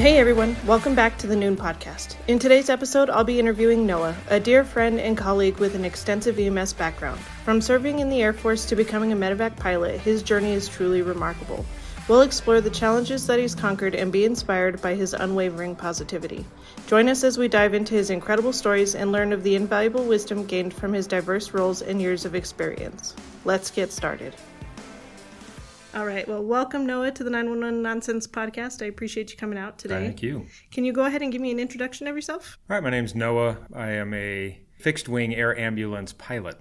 Hey everyone, welcome back to the Noon Podcast. In today's episode, I'll be interviewing Noah, a dear friend and colleague with an extensive EMS background. From serving in the Air Force to becoming a Medevac Pilot, his journey is truly remarkable. We'll explore the challenges that he's conquered and be inspired by his unwavering positivity. Join us as we dive into his incredible stories and learn of the invaluable wisdom gained from his diverse roles and years of experience. Let's get started. All right. Well, welcome, Noah, to the 911 Nonsense Podcast. I appreciate you coming out today. Thank you. Can you go ahead and give me an introduction of yourself? All right. My name's Noah. I am a fixed-wing air ambulance pilot.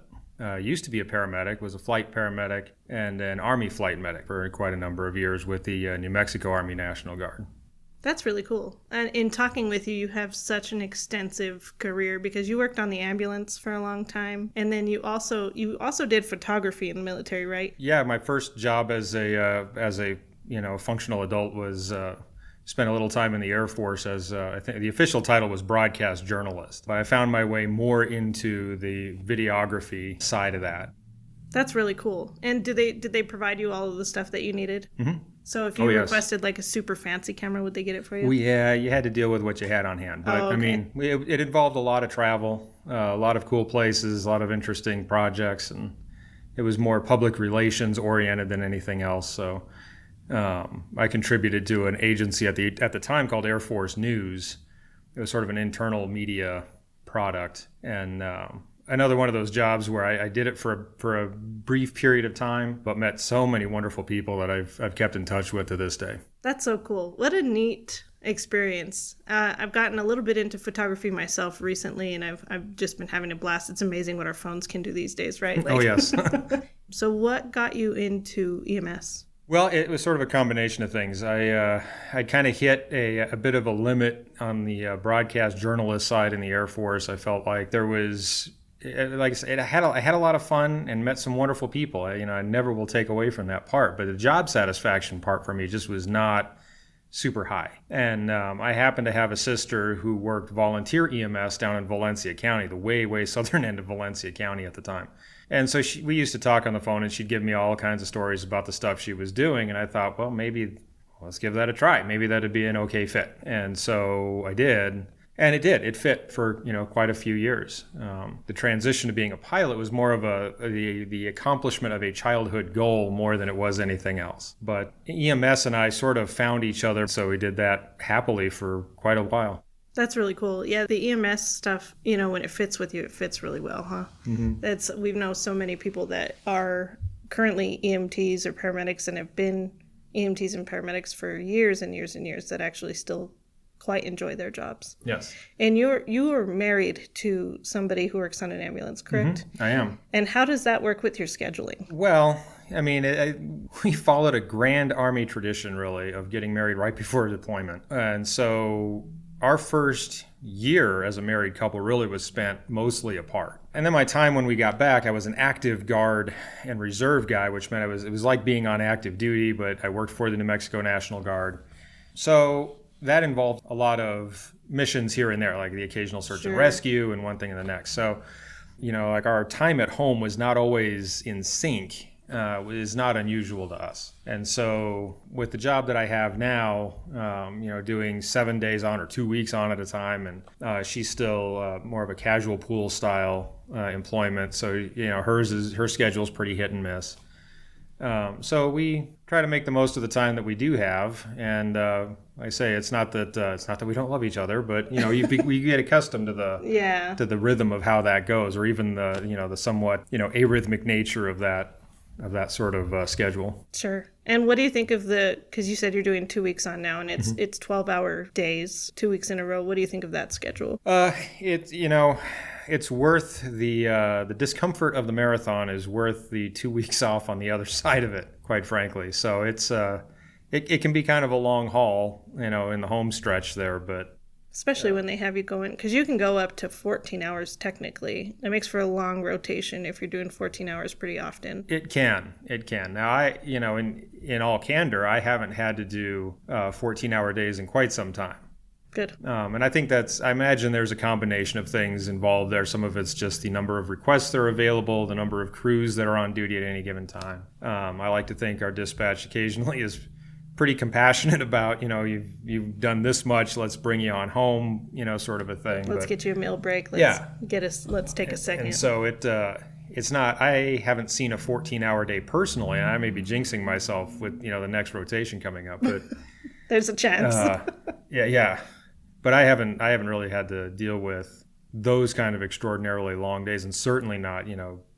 Used to be a paramedic, was a flight paramedic, and an Army flight medic for quite a number of years with the New Mexico Army National Guard. That's really cool. And in talking with you, you have such an extensive career because you worked on the ambulance for a long time, and then you also did photography in the military, right? Yeah, my first job as a functional adult was spent a little time in the Air Force as I think the official title was broadcast journalist. But I found my way more into the videography side of that. That's really cool. And did they provide you all of the stuff that you needed? Mm-hmm. So if you requested like a super fancy camera, would they get it for you? Yeah, you had to deal with what you had on hand. But okay. I mean, it involved a lot of travel, a lot of cool places, a lot of interesting projects, and it was more public relations oriented than anything else. So I contributed to an agency at the time called Air Force News. It was sort of an internal media product, and another one of those jobs where I did it for a brief period of time, but met so many wonderful people that I've kept in touch with to this day. That's so cool. What a neat experience. I've gotten a little bit into photography myself recently, and I've just been having a blast. It's amazing what our phones can do these days, right? Oh, yes. So what got you into EMS? Well, it was sort of a combination of things. I kind of hit a bit of a limit on the broadcast journalist side in the Air Force. I felt like there was... Like I said, I had a lot of fun and met some wonderful people. I never will take away from that part. But the job satisfaction part for me just was not super high. And I happened to have a sister who worked volunteer EMS down in Valencia County, the way southern end of Valencia County at the time. And so we used to talk on the phone, and she'd give me all kinds of stories about the stuff she was doing. And I thought, well, maybe let's give that a try. Maybe that'd be an okay fit. And so I did. And it did. It fit for quite a few years. The transition to being a pilot was more of the accomplishment of a childhood goal more than it was anything else. But EMS and I sort of found each other, so we did that happily for quite a while. That's really cool. Yeah, the EMS stuff, when it fits with you, it fits really well, huh? Mm-hmm. We've known so many people that are currently EMTs or paramedics and have been EMTs and paramedics for years and years and years that actually still quite enjoy their jobs. Yes. And you are married to somebody who works on an ambulance, correct? Mm-hmm. I am. And how does that work with your scheduling? Well, I mean, we followed a grand Army tradition, really, of getting married right before deployment. And so our first year as a married couple really was spent mostly apart. And then my time when we got back, I was an active guard and reserve guy, which meant it was like being on active duty, but I worked for the New Mexico National Guard. So that involved a lot of missions here and there, like the occasional search and rescue and one thing and the next. So, like our time at home was not always in sync, is not unusual to us. And so with the job that I have now, doing 7 days on or 2 weeks on at a time, and she's still more of a casual pool style employment. So, her schedule's pretty hit and miss. So we try to make the most of the time that we do have, and I say it's not that we don't love each other, but we get accustomed to the rhythm of how that goes, or even the somewhat arrhythmic nature of that sort of schedule. Sure. And what do you think of because you said you're doing 2 weeks on now, and it's 12-hour days, 2 weeks in a row. What do you think of that schedule? It's worth the discomfort of the marathon is worth the 2 weeks off on the other side of it, quite frankly. So it can be kind of a long haul, in the home stretch there, but especially when they have you going, because you can go up to 14 hours technically. It makes for a long rotation if you're doing 14 hours pretty often. It can. Now in all candor, I haven't had to do 14-hour days in quite some time. Good. And I think I imagine there's a combination of things involved there. Some of it's just the number of requests that are available, the number of crews that are on duty at any given time. I like to think our dispatch occasionally is pretty compassionate about, you've done this much, let's bring you on home, sort of a thing. Let's get you a meal break. Let's take a second. And so it's not, I haven't seen a 14-hour day personally, and I may be jinxing myself with, the next rotation coming up, but there's a chance. Yeah. But I haven't really had to deal with those kind of extraordinarily long days, and certainly not,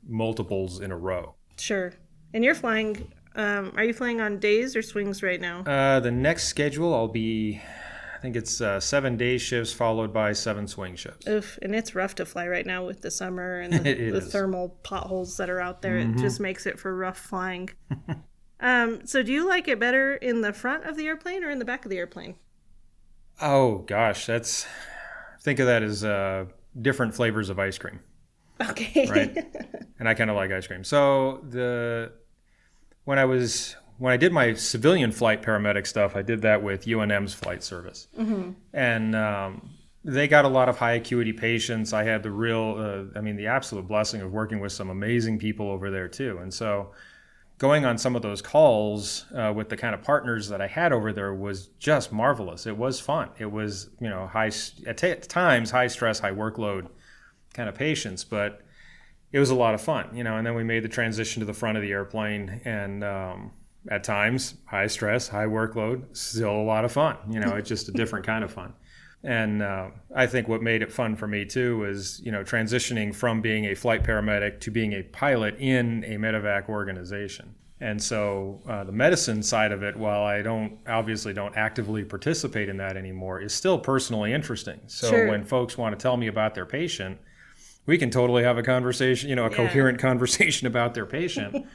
multiples in a row. Sure. And you're flying, are you flying on days or swings right now? The next schedule I think it's 7 day shifts followed by 7 swing shifts. Oof, and it's rough to fly right now with the summer and the thermal potholes that are out there. Mm-hmm. It just makes it for rough flying. So do you like it better in the front of the airplane or in the back of the airplane? Oh, gosh, think of that as different flavors of ice cream. Okay. Right? And I kind of like ice cream. So when I did my civilian flight paramedic stuff, I did that with UNM's flight service. Mm-hmm. And they got a lot of high acuity patients. I had the absolute blessing of working with some amazing people over there too. And so going on some of those calls with the kind of partners that I had over there was just marvelous. It was fun. It was, at times high stress, high workload kind of patients, but it was a lot of fun, and then we made the transition to the front of the airplane, and at times high stress, high workload, still a lot of fun. It's just a different kind of fun. And I think what made it fun for me too was, transitioning from being a flight paramedic to being a pilot in a medevac organization. And so the medicine side of it, while I obviously don't actively participate in that anymore, is still personally interesting. So Sure. When folks want to tell me about their patient, we can totally have a conversation, coherent conversation about their patient.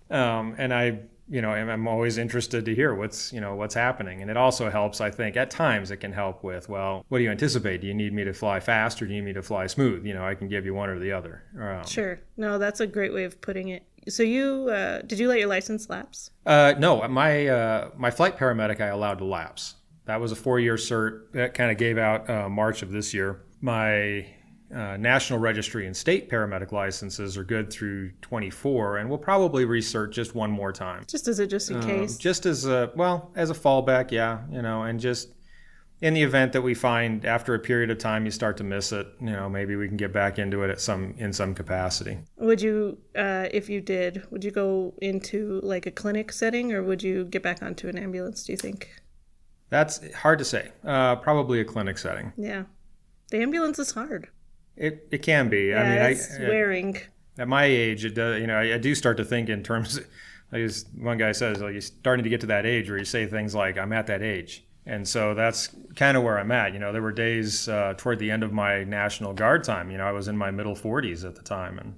And I'm always interested to hear what's happening. And it also helps, I think, at times it can help with, well, what do you anticipate? Do you need me to fly fast or do you need me to fly smooth? I can give you one or the other. Sure. No, that's a great way of putting it. So did you let your license lapse? No, my flight paramedic I allowed to lapse. That was a 4-year cert that kind of gave out March of this year. My National Registry and State paramedic licenses are good through 24, and we'll probably recert just one more time. Just in case? Just as a fallback, yeah, and just in the event that we find after a period of time you start to miss it, maybe we can get back into it in some capacity. Would you, if you did, would you go into like a clinic setting, or would you get back onto an ambulance, do you think? That's hard to say. Probably a clinic setting. Yeah. The ambulance is hard. It can be. Yeah, it's wearing. At my age, it does. I do start to think in terms. As one guy says, like, you're starting to get to that age where you say things like, "I'm at that age," and so that's kind of where I'm at. There were days toward the end of my National Guard time. I was in my middle 40s at the time, and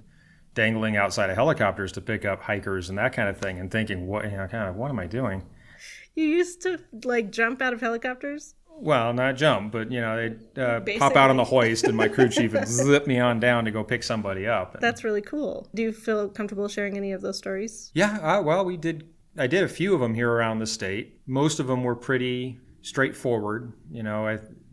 dangling outside of helicopters to pick up hikers and that kind of thing, and thinking, what am I doing? You used to jump out of helicopters? Well, not jump, but they'd pop out on the hoist, and my crew chief would zip me on down to go pick somebody up. That's really cool. Do you feel comfortable sharing any of those stories? Yeah, well, we did. I did a few of them here around the state. Most of them were pretty straightforward.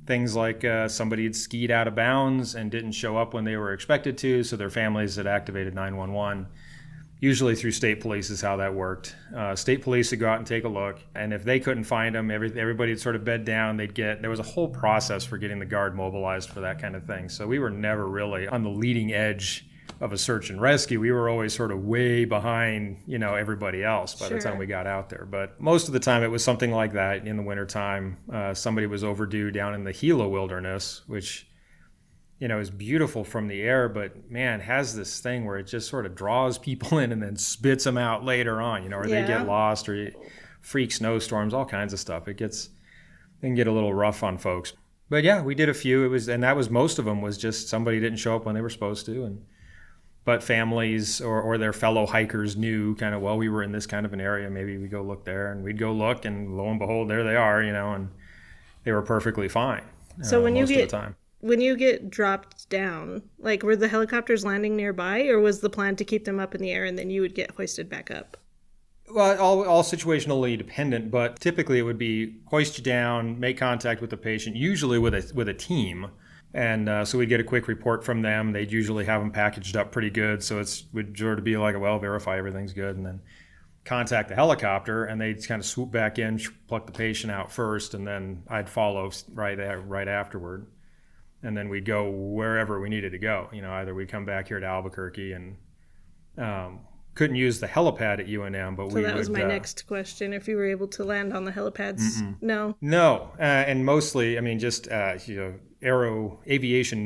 Things like somebody had skied out of bounds and didn't show up when they were expected to, so their families had activated 911. Usually through state police is how that worked. State police would go out and take a look, and if they couldn't find them, everybody would sort of bed down. There was a whole process for getting the guard mobilized for that kind of thing. So we were never really on the leading edge of a search and rescue. We were always sort of way behind, everybody else by the time we got out there. But most of the time it was something like that in the wintertime. Somebody was overdue down in the Gila wilderness, which is beautiful from the air, but man, has this thing where it just sort of draws people in and then spits them out later on, or they get lost, or freak snowstorms, all kinds of stuff. It can get a little rough on folks. But yeah, we did a few. Most of them was just somebody didn't show up when they were supposed to, but families or their fellow hikers knew kind of, well, we were in this kind of an area, maybe we go look there, and we'd go look, and lo and behold, there they are, and they were perfectly fine. So most of the time. When you get dropped down, were the helicopters landing nearby, or was the plan to keep them up in the air and then you would get hoisted back up? Well, all situationally dependent, but typically it would be hoist you down, make contact with the patient, usually with a team. And so we'd get a quick report from them. They'd usually have them packaged up pretty good. So it would sort of be like, verify everything's good, and then contact the helicopter, and they'd kind of swoop back in, pluck the patient out first, and then I'd follow right afterward. And then we'd go wherever we needed to go. Either we'd come back here to Albuquerque and couldn't use the helipad at UNM, but so that was my next question. If you were able to land on the helipads, no, and mostly, just aviation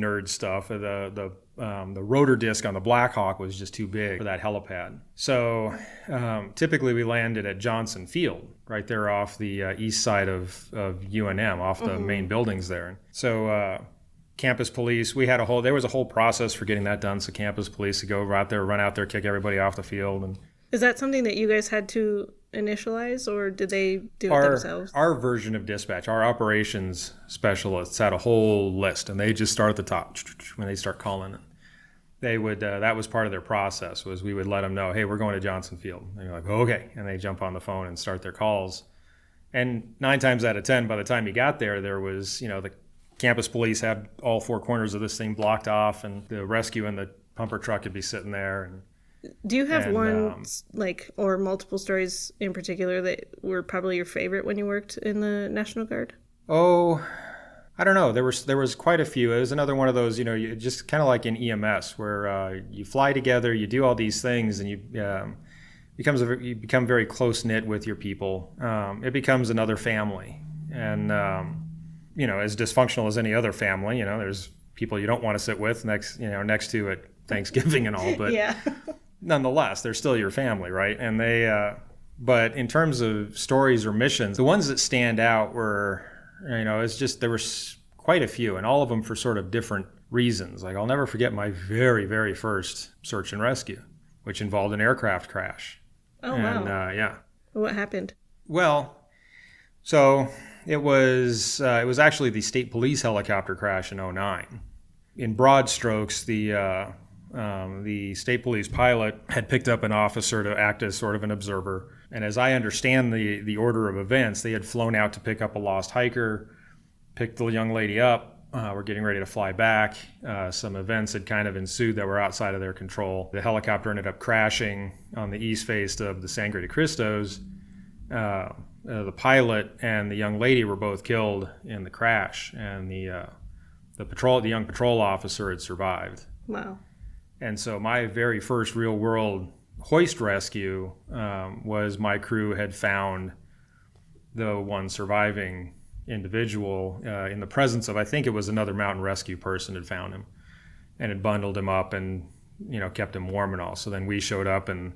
nerd stuff. The rotor disc on the Black Hawk was just too big for that helipad. So typically we landed at Johnson Field, right there off the east side of UNM, off the main buildings there. So campus police, there was a whole process for getting that done. So campus police would go out there, run out there, kick everybody off the field. And is that something that you guys had to initialize, or did they do it themselves? Our version of dispatch, our operations specialists had a whole list, and they just start at the top when they start calling it. They would that was part of their process, was we would let them know, hey, we're going to Johnson Field. And you're like, okay. And they jump on the phone and start their calls. And 9 times out of 10, by the time you got there was, the campus police had all 4 corners of this thing blocked off, and the rescue and the pumper truck could be sitting there. And do you have one, or multiple stories in particular that were probably your favorite when you worked in the National Guard? Oh, I don't know. There was quite a few. It was another one of those, you just kind of like in EMS, where you fly together, you do all these things, and you become very close knit with your people. It becomes another family, and as dysfunctional as any other family. There's people you don't want to sit with next to at Thanksgiving and all, but yeah. Nonetheless, they're still your family, right? And but in terms of stories or missions, the ones that stand out were, there were quite a few, and all of them for sort of different reasons. Like, I'll never forget my very, very first search and rescue, which involved an aircraft crash. Oh, wow. Yeah. What happened? Well, so it was actually the state police helicopter crash in 2009. In broad strokes, the state police pilot had picked up an officer to act as sort of an observer. And as I understand the order of events, they had flown out to pick up a lost hiker, picked the young lady up. We're getting ready to fly back. Some events had kind of ensued that were outside of their control. The helicopter ended up crashing on the east face of the Sangre de Cristos. The pilot and the young lady were both killed in the crash, and the young patrol officer had survived. Wow. And so my very first real world hoist rescue was my crew had found the one surviving individual in the presence of, I think it was another mountain rescue person had found him and had bundled him up and, kept him warm and all. So then we showed up, and,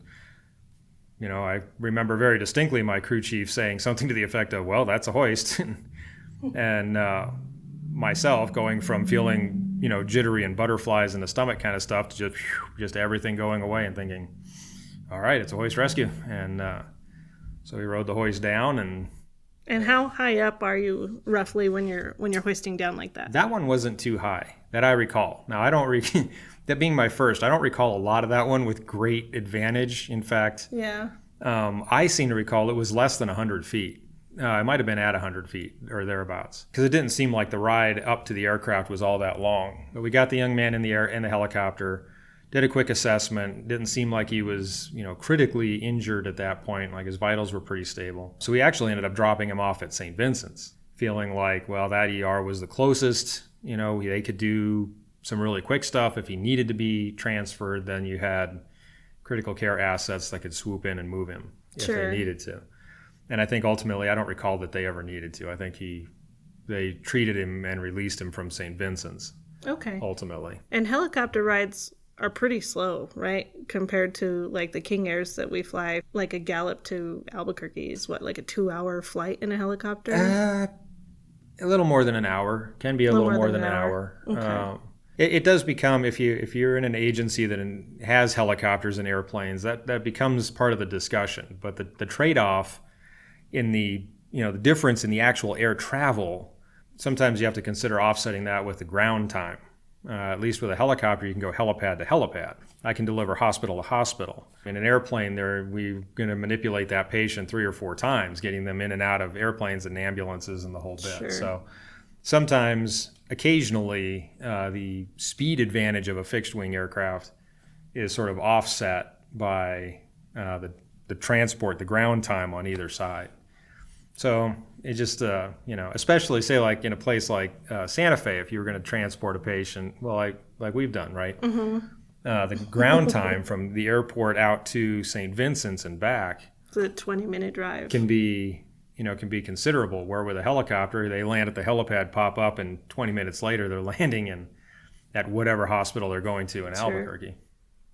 I remember very distinctly my crew chief saying something to the effect of, well, that's a hoist. And myself going from feeling, jittery and butterflies in the stomach kind of stuff to just everything going away and thinking, all right, it's a hoist rescue. And so we rode the hoist down. And how high up are you roughly when you're hoisting down like that? That one wasn't too high that I recall. Now, I don't that being my first, I don't recall a lot of that one with great advantage. In fact, yeah, I seem to recall it was less than 100 feet. It might have been at 100 feet or thereabouts, because it didn't seem like the ride up to the aircraft was all that long. But we got the young man in the helicopter, did a quick assessment. Didn't seem like he was, critically injured at that point. Like, his vitals were pretty stable. So we actually ended up dropping him off at St. Vincent's, feeling like, well, that ER was the closest. They could do some really quick stuff. If he needed to be transferred, then you had critical care assets that could swoop in and move him if they needed to. And I think ultimately, I don't recall that they ever needed to. I think they treated him and released him from St. Vincent's. Okay. Ultimately. And helicopter rides are pretty slow, right? Compared to like the King Airs that we fly. Like a gallop to Albuquerque is like a 2-hour flight in a helicopter? A little more than an hour. Can be a little more than an hour. Okay. It does become, if you're in an agency that has helicopters and airplanes, that becomes part of the discussion. But the trade-off in the difference in the actual air travel, sometimes you have to consider offsetting that with the ground time. At least with a helicopter, you can go helipad to helipad. I can deliver hospital to hospital. In an airplane, we're going to manipulate that patient 3 or 4 times, getting them in and out of airplanes and ambulances and the whole bit. Sure. So sometimes, occasionally, the speed advantage of a fixed-wing aircraft is sort of offset by the the transport, the ground time on either side. So it just, especially say like in a place like Santa Fe, if you were going to transport a patient, well, like we've done, right? Mm-hmm. The ground time from the airport out to St. Vincent's and back, it's a 20-minute drive. Can be considerable. Where with a helicopter, they land at the helipad, pop up, and 20 minutes later they're landing at whatever hospital they're going to in Albuquerque.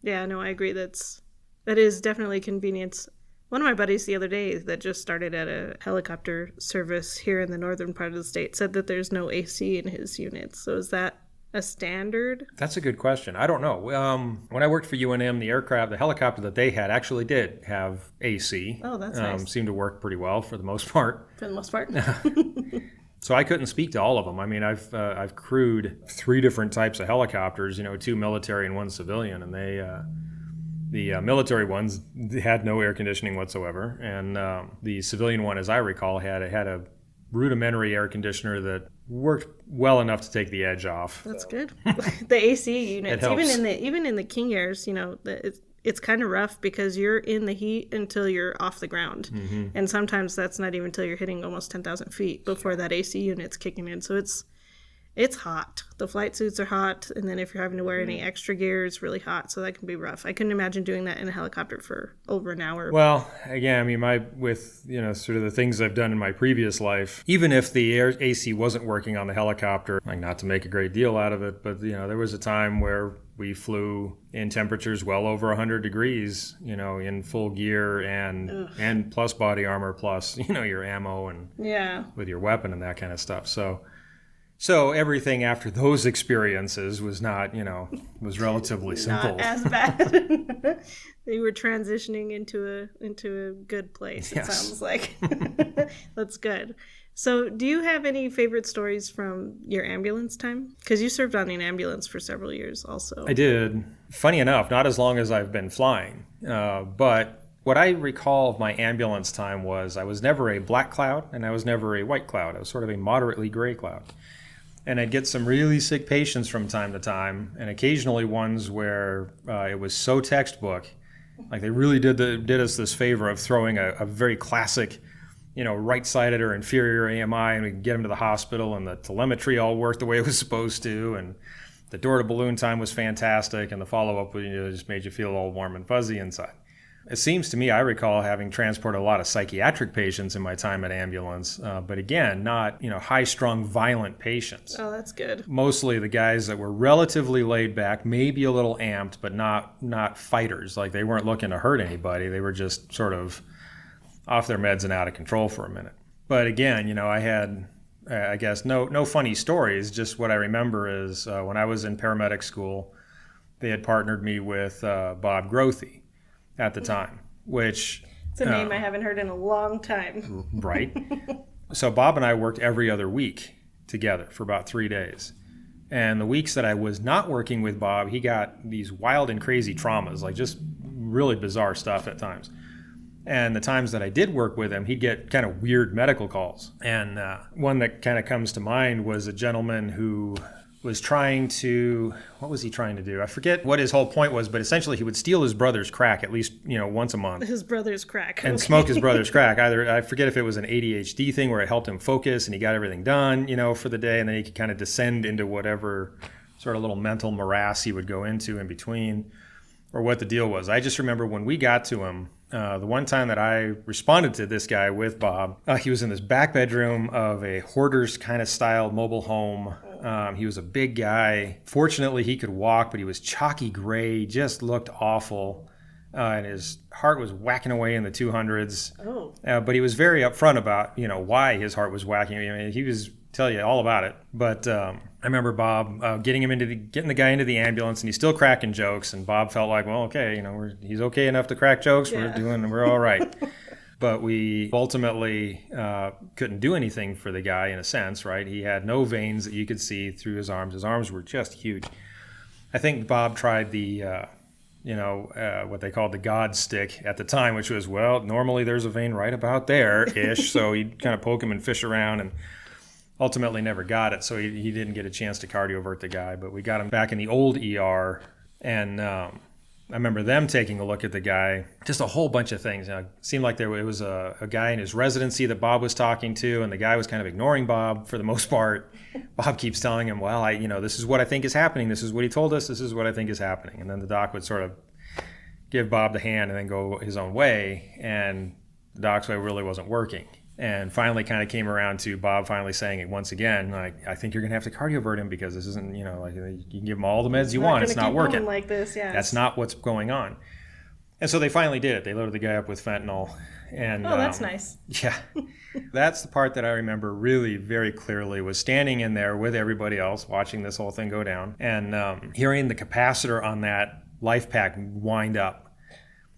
Yeah, no, I agree. That is definitely convenience. One of my buddies the other day that just started at a helicopter service here in the northern part of the state said that there's no AC in his units. So is that a standard? That's a good question. I don't know. When I worked for UNM, the helicopter that they had actually did have AC. Oh, that's nice. Seemed to work pretty well for the most part. For the most part. So I couldn't speak to all of them. I mean, I've crewed 3 different types of helicopters, 2 military and 1 civilian, and the military ones had no air conditioning whatsoever, and the civilian one, as I recall, had a rudimentary air conditioner that worked well enough to take the edge off. That's good. The AC units, even in the King Airs, it's kind of rough because you're in the heat until you're off the ground, mm-hmm. and sometimes that's not even until you're hitting almost 10,000 feet before that AC unit's kicking in. So it's hot. The flight suits are hot, and then if you're having to wear any extra gear, it's really hot, so that can be rough. I couldn't imagine doing that in a helicopter for over an hour. Well, again, I mean, with sort of the things I've done in my previous life, even if the AC wasn't working on the helicopter, like not to make a great deal out of it, but there was a time where we flew in temperatures well over 100 degrees, in full gear and plus body armor, plus your ammo and with your weapon and that kind of stuff. So everything after those experiences was not, was relatively simple. Not as bad. They were transitioning into a good place, it sounds like. That's good. So do you have any favorite stories from your ambulance time? Because you served on an ambulance for several years also. I did. Funny enough, not as long as I've been flying. But what I recall of my ambulance time was I was never a black cloud and I was never a white cloud. I was sort of a moderately gray cloud. And I'd get some really sick patients from time to time, and occasionally ones where it was so textbook, like they really did us this favor of throwing a very classic, right-sided or inferior AMI, and we could get them to the hospital, and the telemetry all worked the way it was supposed to, and the door-to-balloon time was fantastic, and the follow-up just made you feel all warm and fuzzy inside. It seems to me, I recall having transported a lot of psychiatric patients in my time at ambulance, but again, not high-strung, violent patients. Oh, that's good. Mostly the guys that were relatively laid back, maybe a little amped, but not fighters. Like they weren't looking to hurt anybody. They were just sort of off their meds and out of control for a minute. But again, I had, I guess, no funny stories. Just what I remember is when I was in paramedic school, they had partnered me with Bob Grothe at the time, which... It's a name I haven't heard in a long time. Right. So Bob and I worked every other week together for about 3 days. And the weeks that I was not working with Bob, he got these wild and crazy traumas, like just really bizarre stuff at times. And the times that I did work with him, he'd get kind of weird medical calls. And one that kind of comes to mind was a gentleman who was trying to, what was he trying to do? I forget what his whole point was, but essentially he would steal his brother's crack at least, once a month. His brother's crack. And smoke his brother's crack. Either, I forget if it was an ADHD thing where it helped him focus and he got everything done, for the day, and then he could kind of descend into whatever sort of little mental morass he would go into in between, or what the deal was. I just remember when we got to him, the one time that I responded to this guy with Bob, he was in this back bedroom of a hoarder's kind of style mobile home. He was a big guy. Fortunately, he could walk, but he was chalky gray, just looked awful. And his heart was whacking away in the 200s. Oh. But he was very upfront about, why his heart was whacking. I mean, he was tell you all about it. But I remember Bob getting the guy into the ambulance, and he's still cracking jokes. And Bob felt like, well, okay, he's okay enough to crack jokes. Yeah. We're all right. But we ultimately couldn't do anything for the guy in a sense, right? He had no veins that you could see through his arms. His arms were just huge. I think Bob tried the, what they called the God stick at the time, which was, well, normally there's a vein right about there-ish. So he'd kind of poke him and fish around, and ultimately never got it. So he didn't get a chance to cardiovert the guy. But we got him back in the old ER, and I remember them taking a look at the guy, just a whole bunch of things. It seemed like it was a guy in his residency that Bob was talking to, and the guy was kind of ignoring Bob for the most part. Bob keeps telling him, well, this is what I think is happening. This is what he told us. This is what I think is happening. And then the doc would sort of give Bob the hand and then go his own way. And the doc's way really wasn't working. And finally kind of came around to Bob finally saying it once again, like, I think you're going to have to cardioverse him because this isn't, you can give him all the meds you want. It's not working. Like this, yeah. That's not what's going on. And so they finally did it. They loaded the guy up with fentanyl. And that's nice. Yeah. That's the part that I remember really very clearly, was standing in there with everybody else watching this whole thing go down and hearing the capacitor on that life pack wind up.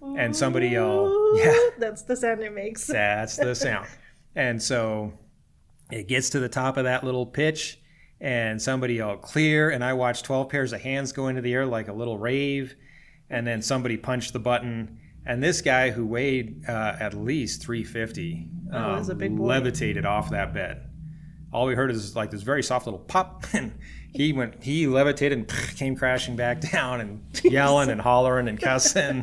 And somebody yelled, yeah. That's the sound it makes. That's the sound. And so it gets to the top of that little pitch and somebody yelled clear, and I watched 12 pairs of hands go into the air like a little rave, and then somebody punched the button, and this guy who weighed at least 350 was a big boy, levitated off that bed. All we heard is like this very soft little pop, and he levitated and came crashing back down and yelling and hollering and cussing.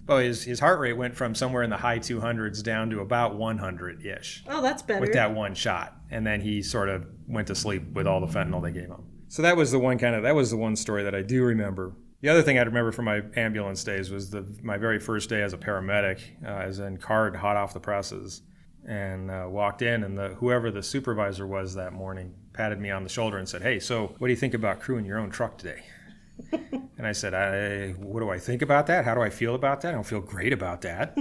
Well, his heart rate went from somewhere in the high 200s down to about 100-ish. Oh, that's better. With that one shot. And then he sort of went to sleep with all the fentanyl they gave him. So that was the one story that I do remember. The other thing I remember from my ambulance days was my very first day as a paramedic, as in card hot off the presses, and walked in, and whoever the supervisor was that morning patted me on the shoulder and said, "Hey, so what do you think about crewing your own truck today?" And I said, what do I think about that? How do I feel about that? I don't feel great about that.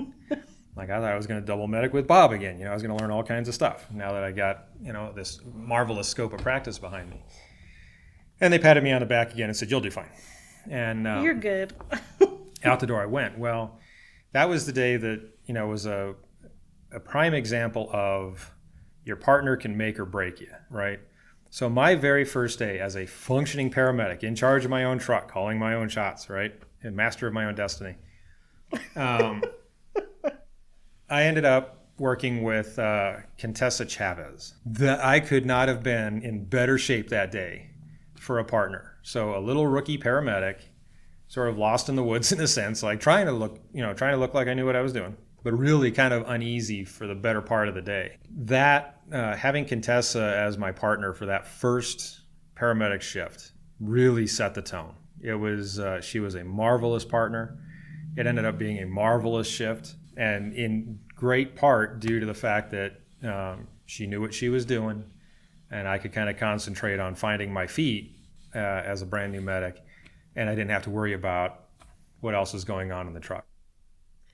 Like, I thought I was going to double medic with Bob again. I was going to learn all kinds of stuff now that I got, this marvelous scope of practice behind me. And they patted me on the back again and said, "You'll do fine." And you're good. Out the door I went. Well, that was the day that, was a prime example of your partner can make or break you, right? So my very first day as a functioning paramedic, in charge of my own truck, calling my own shots, right? And master of my own destiny. I ended up working with Contessa Chavez. I could not have been in better shape that day for a partner. So a little rookie paramedic, sort of lost in the woods in a sense, like trying to look like I knew what I was doing, but really kind of uneasy for the better part of the day. That having Contessa as my partner for that first paramedic shift really set the tone. It was she was a marvelous partner. It ended up being a marvelous shift, and in great part due to the fact that she knew what she was doing, and I could kind of concentrate on finding my feet as a brand new medic, and I didn't have to worry about what else was going on in the truck.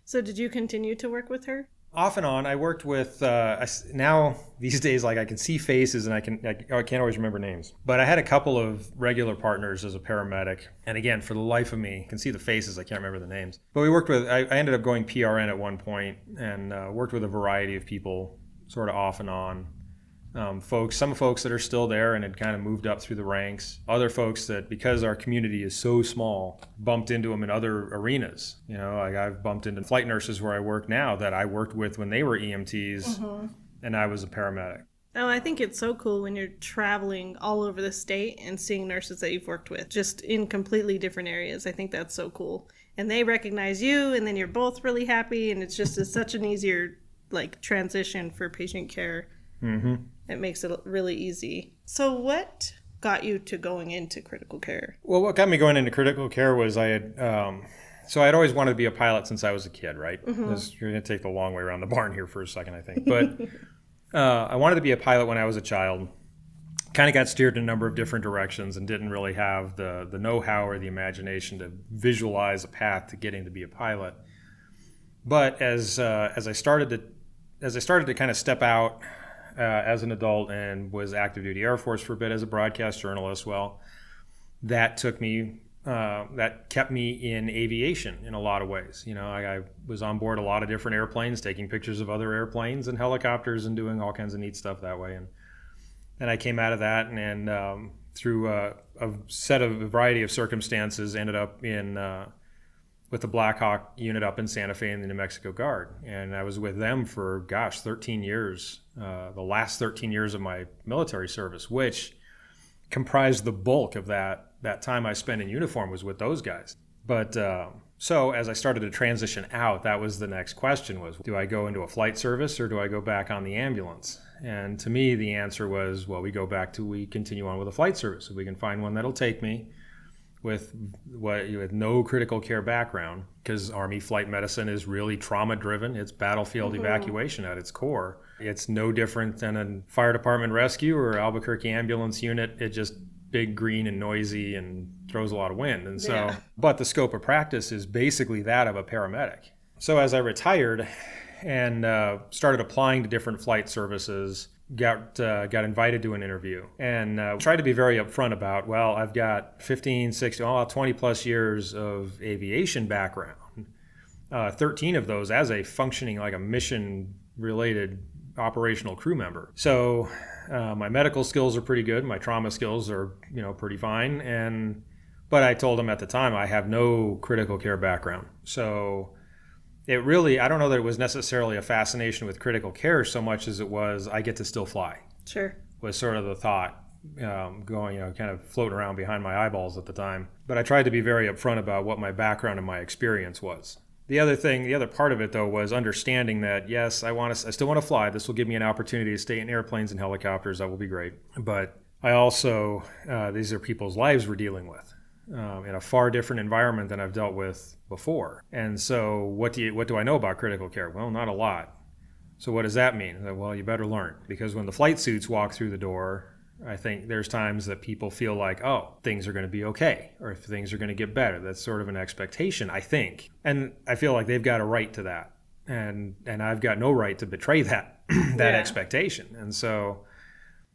So did you continue to work with her? Off and on. I worked with, now these days, like I can see faces and I can't always remember names. But I had a couple of regular partners as a paramedic. And again, for the life of me, I can see the faces, I can't remember the names. But I ended up going PRN at one point and worked with a variety of people sort of off and on. Some folks that are still there and had kind of moved up through the ranks. Other folks that, because our community is so small, bumped into them in other arenas. Like I've bumped into flight nurses where I work now that I worked with when they were EMTs and I was a paramedic. Oh, I think it's so cool when you're traveling all over the state and seeing nurses that you've worked with, just in completely different areas. I think that's so cool. And they recognize you, and then you're both really happy, and it's just such an easier transition for patient care. Mm-hmm. It makes it really easy. So what got you to going into critical care? Well, what got me going into critical care was I'd always wanted to be a pilot since I was a kid, right? You're going to take the long way around the barn here for a second, I think. But I wanted to be a pilot when I was a child. Kind of got steered in a number of different directions and didn't really have the know-how or the imagination to visualize a path to getting to be a pilot. But as I started to kind of step out as an adult and was active duty Air Force for a bit as a broadcast journalist, well, that kept me in aviation in a lot of ways. I was on board a lot of different airplanes, taking pictures of other airplanes and helicopters and doing all kinds of neat stuff that way. And I came out of that and through a variety of circumstances ended up with the Black Hawk unit up in Santa Fe in the New Mexico Guard. And I was with them for, 13 years, the last 13 years of my military service, which comprised the bulk of that time I spent in uniform was with those guys. But so as I started to transition out, that was the next question was, do I go into a flight service or do I go back on the ambulance? And to me, the answer was, well, we continue on with a flight service. If we can find one that'll take me with no critical care background, because Army flight medicine is really trauma driven. It's battlefield evacuation at its core. It's no different than a fire department rescue or Albuquerque ambulance unit. It just big, green, and noisy and throws a lot of wind. And so, but the scope of practice is basically that of a paramedic. So as I retired and started applying to different flight services, got invited to an interview, and tried to be very upfront about, well, I've got 15, 16, 20 plus years of aviation background, 13 of those as a functioning, like a mission-related operational crew member. So my medical skills are pretty good. My trauma skills are, pretty fine. But I told them at the time I have no critical care background. So it really, I don't know that it was necessarily a fascination with critical care so much as it was, I get to still fly. Sure. Was sort of the thought going, kind of floating around behind my eyeballs at the time. But I tried to be very upfront about what my background and my experience was. The other part of it, though, was understanding that, yes, I still want to fly. This will give me an opportunity to stay in airplanes and helicopters. That will be great. But I also, these are people's lives we're dealing with in a far different environment than I've dealt with before. And so what do I know about critical care? Well, not a lot. So what does that mean? Well, you better learn. Because when the flight suits walk through the door, I think there's times that people feel like, oh, things are going to be okay, or if things are going to get better. That's sort of an expectation, I think. And I feel like they've got a right to that. And I've got no right to betray that expectation. And so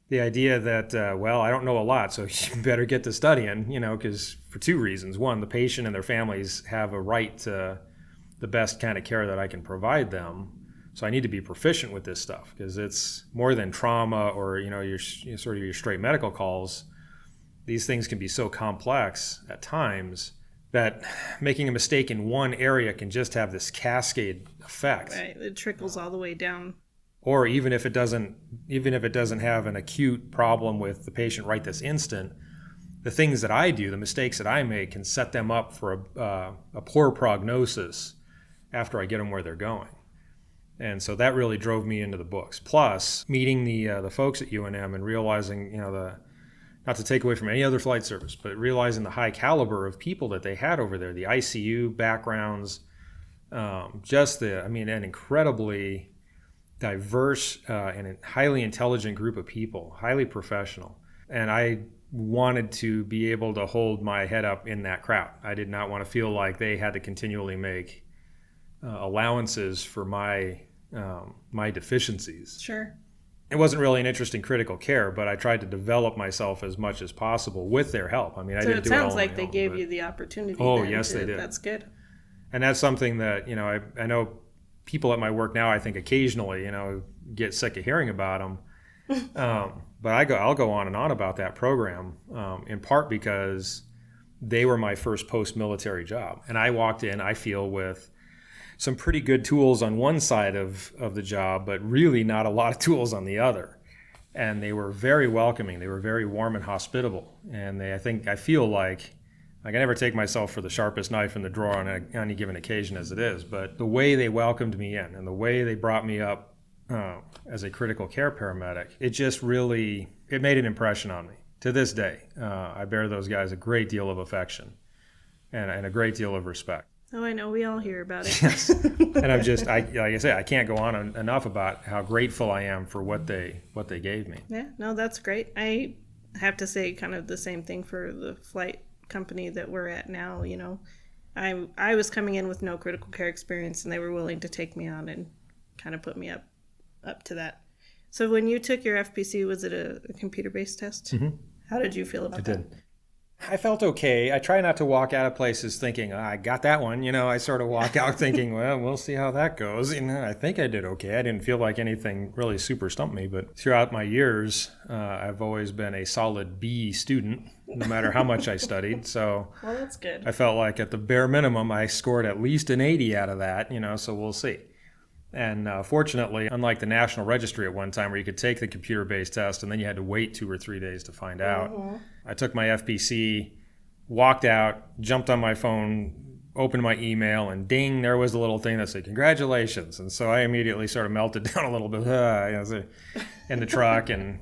the idea that, I don't know a lot, so you better get to studying, because for two reasons. One, the patient and their families have a right to the best kind of care that I can provide them. So I need to be proficient with this stuff, because it's more than trauma or, your straight medical calls. These things can be so complex at times that making a mistake in one area can just have this cascade effect. Right. It trickles all the way down. Or even if it doesn't have an acute problem with the patient right this instant, the things that I do, the mistakes that I make, can set them up for a poor prognosis after I get them where they're going. And so that really drove me into the books. Plus, meeting the folks at UNM and realizing, not to take away from any other flight service, but realizing the high caliber of people that they had over there, the ICU backgrounds, an incredibly diverse and highly intelligent group of people, highly professional. And I wanted to be able to hold my head up in that crowd. I did not want to feel like they had to continually make allowances for my deficiencies. Sure. It wasn't really an interest in critical care, but I tried to develop myself as much as possible with their help. I mean, I didn't do it all on my own. So it sounds like they gave you the opportunity. Oh, yes, they did. That's good. And that's something that, I know people at my work now, I think occasionally, get sick of hearing about them. But I'll go on and on about that program, in part because they were my first post-military job. And I walked in, I feel, with some pretty good tools on one side of the job, but really not a lot of tools on the other. And they were very welcoming. They were very warm and hospitable. And I feel like I can never take myself for the sharpest knife in the drawer on any given occasion as it is, but the way they welcomed me in and the way they brought me up as a critical care paramedic, it made an impression on me. To this day, I bear those guys a great deal of affection and a great deal of respect. Oh, I know. We all hear about it. Yes. And like I say, I can't go on enough about how grateful I am for what they gave me. Yeah, no, that's great. I have to say kind of the same thing for the flight company that we're at now. I was coming in with no critical care experience, and they were willing to take me on and kind of put me up to that. So when you took your FPC, was it a computer-based test? Mm-hmm. How did you feel about that? I did. I felt okay. I try not to walk out of places thinking, I got that one. I sort of walk out thinking, well, we'll see how that goes. I think I did okay. I didn't feel like anything really super stumped me. But throughout my years, I've always been a solid B student, no matter how much I studied. So well, that's good. I felt like at the bare minimum, I scored at least an 80 out of that, so we'll see. And fortunately, unlike the National Registry at one time where you could take the computer-based test and then you had to wait 2 or 3 days to find out, I took my FPC, walked out, jumped on my phone, opened my email and ding, there was a little thing that said, congratulations. And so I immediately sort of melted down a little bit in the truck and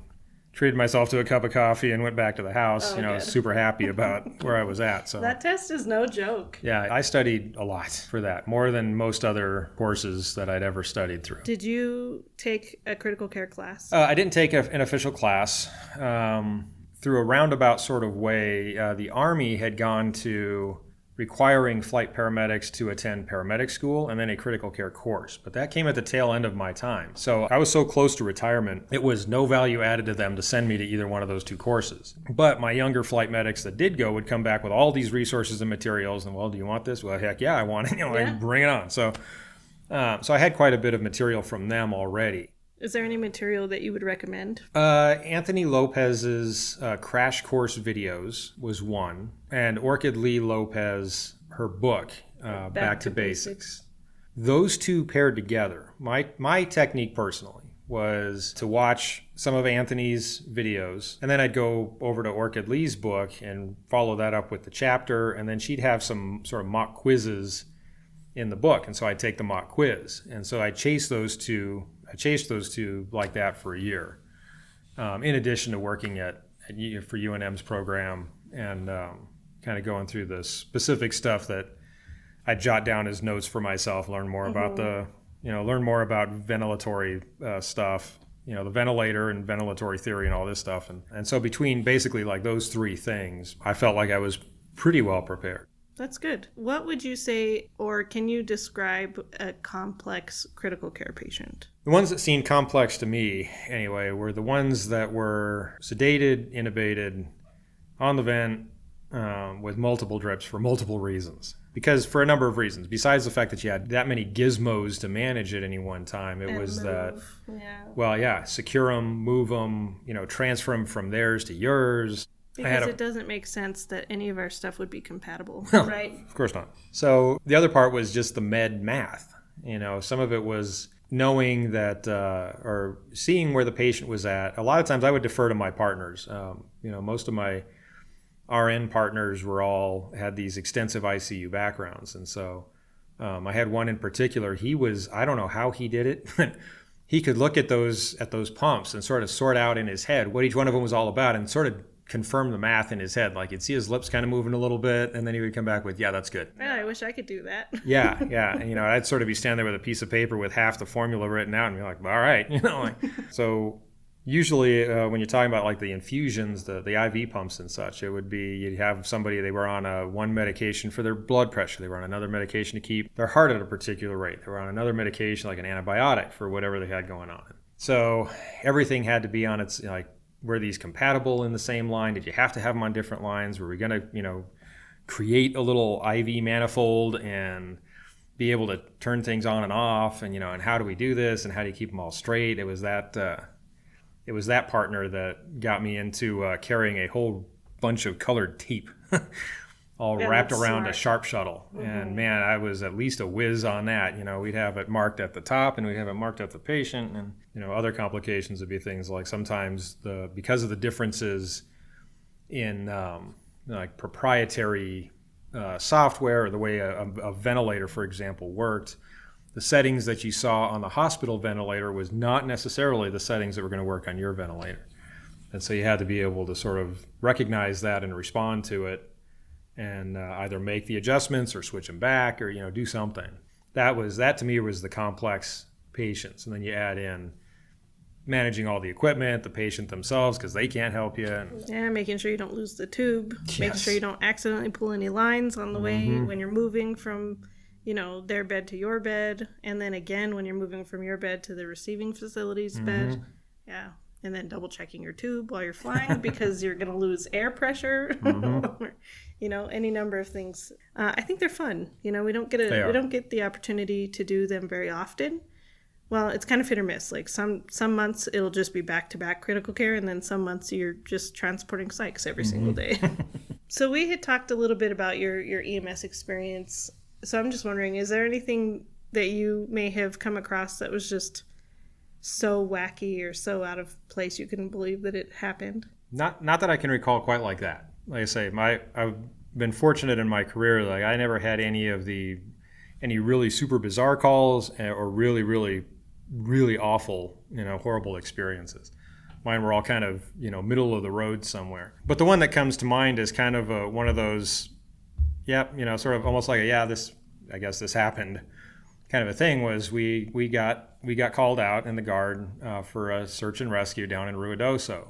treated myself to a cup of coffee and went back to the house, super happy about where I was at. So that test is no joke. Yeah, I studied a lot for that, more than most other courses that I'd ever studied through. Did you take a critical care class? I didn't take an official class. Through a roundabout sort of way, the Army had gone to requiring flight paramedics to attend paramedic school and then a critical care course. But that came at the tail end of my time. So I was so close to retirement, it was no value added to them to send me to either one of those two courses. But my younger flight medics that did go would come back with all these resources and materials. And, well, do you want this? Well, heck yeah, I want it. Like, bring it on. So I had quite a bit of material from them already. Is there any material that you would recommend? Anthony Lopez's Crash Course videos was one, and Orchid Lee Lopez, her book, Back to Basics. Those two paired together. My technique personally was to watch some of Anthony's videos, and then I'd go over to Orchid Lee's book and follow that up with the chapter, and then she'd have some sort of mock quizzes in the book, and so I'd take the mock quiz. And so I chased those two like that for a year, in addition to working for UNM's program and kind of going through the specific stuff that I jot down as notes for myself, learn more about ventilatory stuff, the ventilator and ventilatory theory and all this stuff. And so between basically like those three things, I felt like I was pretty well prepared. That's good. What would you say, or can you describe a complex critical care patient? The ones that seemed complex to me, anyway, were the ones that were sedated, intubated, on the vent, with multiple drips for multiple reasons. Because for a number of reasons, besides the fact that you had that many gizmos to manage at any one time, secure them, move them, transfer them from theirs to yours. Because it doesn't make sense that any of our stuff would be compatible, right? Of course not. So the other part was just the med math. Some of it was knowing that or seeing where the patient was at. A lot of times I would defer to my partners. Most of my RN partners had these extensive ICU backgrounds. And so I had one in particular. I don't know how he did it, but he could look at those pumps and sort of sort out in his head what each one of them was all about and sort of confirm the math in his head. Like, you'd see his lips kind of moving a little bit, and then he would come back with, yeah, that's good. Yeah, I wish I could do that. Yeah. And, I'd sort of be standing there with a piece of paper with half the formula written out and be like, all right, So usually when you're talking about like the infusions, the IV pumps and such, it would be, you'd have somebody, they were on one medication for their blood pressure. They were on another medication to keep their heart at a particular rate. They were on another medication, like an antibiotic for whatever they had going on. So everything had to be on its, were these compatible in the same line? Did you have to have them on different lines? Were we going to, create a little IV manifold and be able to turn things on and off? And, and how do we do this? And how do you keep them all straight? It was that partner that got me into carrying a whole bunch of colored tape all wrapped around a sharp shuttle. Mm-hmm. And man, I was at least a whiz on that. We'd have it marked at the top and we'd have it marked at the patient. And, other complications would be things like sometimes because of the differences in like proprietary software or the way a ventilator, for example, worked, the settings that you saw on the hospital ventilator was not necessarily the settings that were going to work on your ventilator. And so you had to be able to sort of recognize that and respond to it and either make the adjustments or switch them back or, do something. That to me was the complex patients. And then you add in managing all the equipment, the patient themselves, because they can't help you. Yeah, making sure you don't lose the tube, making sure you don't accidentally pull any lines on the way when you're moving from, their bed to your bed. And then again, when you're moving from your bed to the receiving facility's bed. Yeah. And then double checking your tube while you're flying because you're going to lose air pressure. Or, any number of things. I think they're fun. We don't get the opportunity to do them very often. Well, it's kind of hit or miss. Like some months it'll just be back-to-back critical care, and then some months you're just transporting psychs every single day. So we had talked a little bit about your EMS experience. So I'm just wondering, is there anything that you may have come across that was just so wacky or so out of place you couldn't believe that it happened? Not that I can recall quite like that. Like I say, been fortunate in my career. Like I never had any really super bizarre calls or really, really, really awful, horrible experiences. Mine were all kind of, middle of the road somewhere. But the one that comes to mind is kind of one of those, sort of almost like I guess this happened kind of a thing. Was we got called out in the Guard for a search and rescue down in Ruidoso,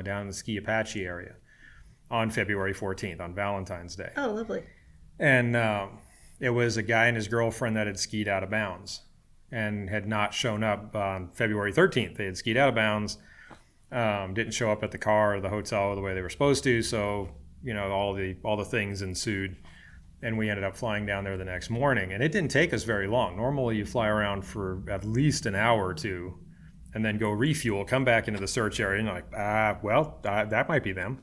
down in the Ski Apache area on February 14th, on Valentine's Day. Oh, lovely. And it was a guy and his girlfriend that had skied out of bounds and had not shown up on February 13th. They had skied out of bounds. Didn't show up at the car or the hotel the way they were supposed to, so all the things ensued, and we ended up flying down there the next morning. And it didn't take us very long. Normally you fly around for at least an hour or two and then go refuel, come back into the search area, and you're like, that might be them.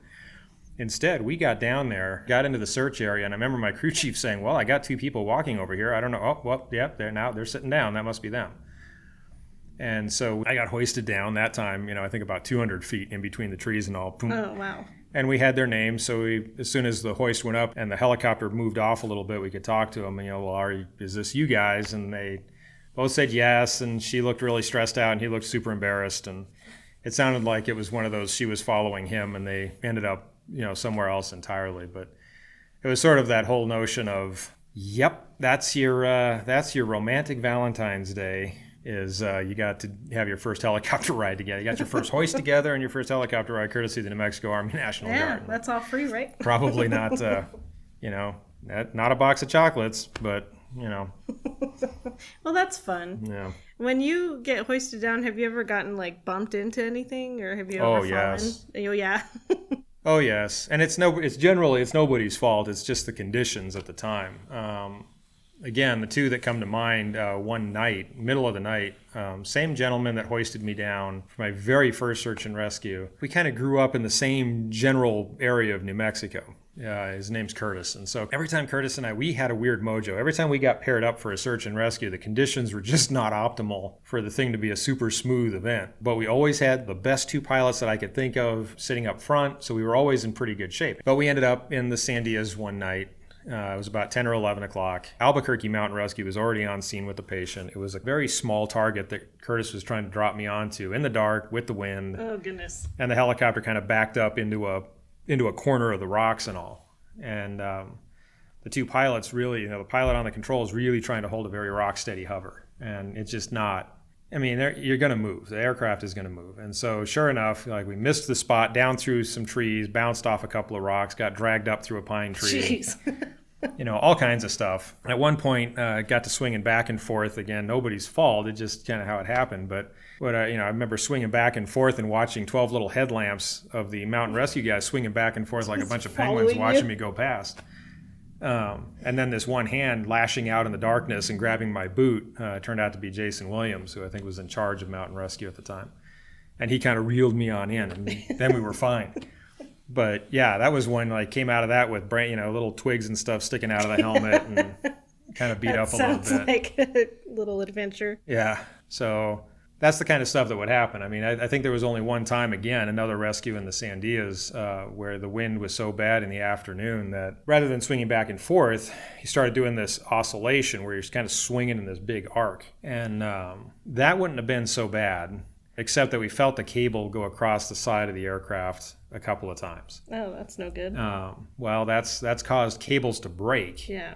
Instead, we got down there, got into the search area, and I remember my crew chief saying, well, I got two people walking over here. I don't know. Oh, well, yep, they're sitting down. That must be them. And so I got hoisted down that time, I think about 200 feet in between the trees and all. Boom. Oh, wow. And we had their names, so as soon as the hoist went up and the helicopter moved off a little bit, we could talk to them. And, is this you guys? And they both said yes, and she looked really stressed out, and he looked super embarrassed. And it sounded like it was one of those, she was following him, and they ended up, somewhere else entirely. But it was sort of that whole notion of, yep, that's your romantic Valentine's Day. Is you got to have your first helicopter ride together. You got your first hoist together and your first helicopter ride courtesy of the New Mexico Army National Guard. Yeah, that's all free, right? Probably not, not a box of chocolates, but, Well, that's fun. Yeah. When you get hoisted down, have you ever gotten, bumped into anything? Or have you ever fallen? Yes. Oh, yeah. Oh, yes. And it's nobody's fault. It's just the conditions at the time. Again, the two that come to mind, one night, middle of the night, same gentleman that hoisted me down for my very first search and rescue. We kind of grew up in the same general area of New Mexico. His name's Curtis. And so every time Curtis and we had a weird mojo. Every time we got paired up for a search and rescue, the conditions were just not optimal for the thing to be a super smooth event. But we always had the best two pilots that I could think of sitting up front, so we were always in pretty good shape. But we ended up in the Sandias one night. It was about 10 or 11 o'clock. Albuquerque Mountain Rescue was already on scene with the patient. It was a very small target that Curtis was trying to drop me onto in the dark with the wind. Oh, goodness. And the helicopter kind of backed up into a corner of the rocks and all. And the two pilots really, the pilot on the controls really trying to hold a very rock steady hover. And it's just not. You're going to move. The aircraft is going to move. And so sure enough, we missed the spot, down through some trees, bounced off a couple of rocks, got dragged up through a pine tree. Jeez. All kinds of stuff. At one point, got to swinging back and forth. Again, nobody's fault. It just kind of how it happened. But I remember swinging back and forth and watching 12 little headlamps of the mountain rescue guys swinging back and forth like a bunch of penguins watching me go past. And then this one hand lashing out in the darkness and grabbing my boot turned out to be Jason Williams, who I think was in charge of mountain rescue at the time. And he kind of reeled me on in, and then we were fine. But yeah, that was when came out of that with little twigs and stuff sticking out of the helmet and kind of beat up a little bit. Sounds like a little adventure. Yeah. So that's the kind of stuff that would happen. I think there was only one time, again, another rescue in the Sandias where the wind was so bad in the afternoon that rather than swinging back and forth, he started doing this oscillation where he's kind of swinging in this big arc. And that wouldn't have been so bad, except that we felt the cable go across the side of the aircraft a couple of times. Oh, that's no good. Well, that's caused cables to break. Yeah.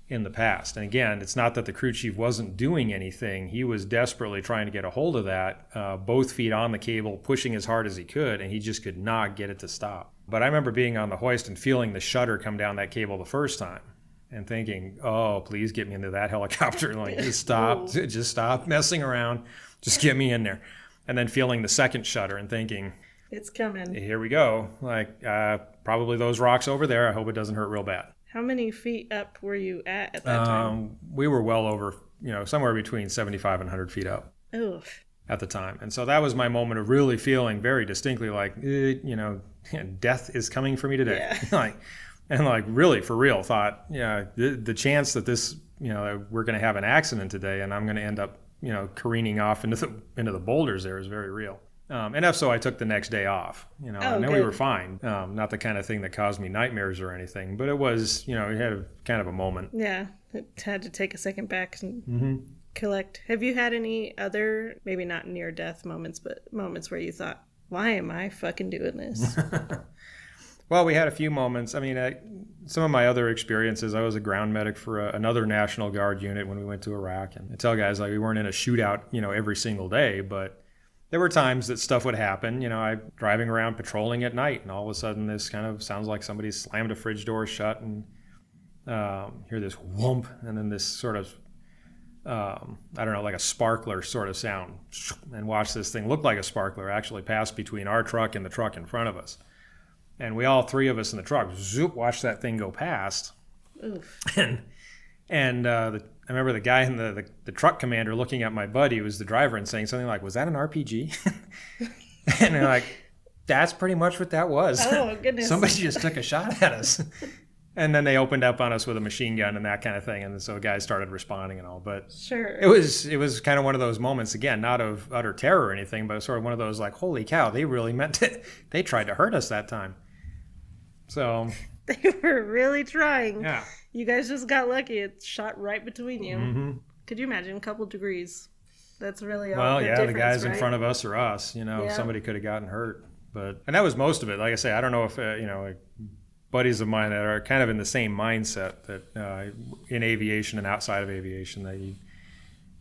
In the past. And again, it's not that the crew chief wasn't doing anything. He was desperately trying to get a hold of that, both feet on the cable, pushing as hard as he could, and he just could not get it to stop. But I remember being on the hoist and feeling the shutter come down that cable the first time and thinking, oh, please get me into that helicopter. Just stop messing around. Just get me in there. And then feeling the second shutter and thinking, it's coming. Here we go. Probably those rocks over there. I hope it doesn't hurt real bad. How many feet up were you at that time? We were well over, somewhere between 75 and 100 feet up. Oof. At the time. And so that was my moment of really feeling very distinctly death is coming for me today. Yeah. Really for real thought, the chance that this, we're going to have an accident today and I'm going to end up, careening off into the boulders there is very real. And if so, I took the next day off, and then good. we were fine. Not the kind of thing that caused me nightmares or anything, but it was, we had kind of a moment. Yeah, it had to take a second back and collect. Have you had any other, maybe not near-death moments, but moments where you thought, why am I fucking doing this? Well, we had a few moments. I mean, some of my other experiences, I was a ground medic for another National Guard unit when we went to Iraq. And I tell guys, like, we weren't in a shootout, every single day, but there were times that stuff would happen. I'm driving around patrolling at night, and all of a sudden this kind of sounds like somebody slammed a fridge door shut, and hear this whoomp, and then this sort of, I don't know, like a sparkler sort of sound, and watch this thing look like a sparkler actually pass between our truck and the truck in front of us. And we all three of us in the truck, zoop, watched that thing go past. Oof. And I remember the guy in the truck commander looking at my buddy, who was the driver, and saying something like, "Was that an RPG?" And they're like, "That's pretty much what that was." Oh, goodness. Somebody just took a shot at us. And then they opened up on us with a machine gun and that kind of thing. And so guys started responding and all. But sure, it was kind of one of those moments, again, not of utter terror or anything, but sort of one of those like, holy cow, they really meant it. They tried to hurt us that time. So they were really trying. Yeah. You guys just got lucky. It shot right between you. Mm-hmm. Could you imagine a couple degrees? That's really all. Well, the yeah, the guys right? in front of us or us, somebody could have gotten hurt. And that was most of it. Like I say, I don't know if, like buddies of mine that are kind of in the same mindset that in aviation and outside of aviation, that you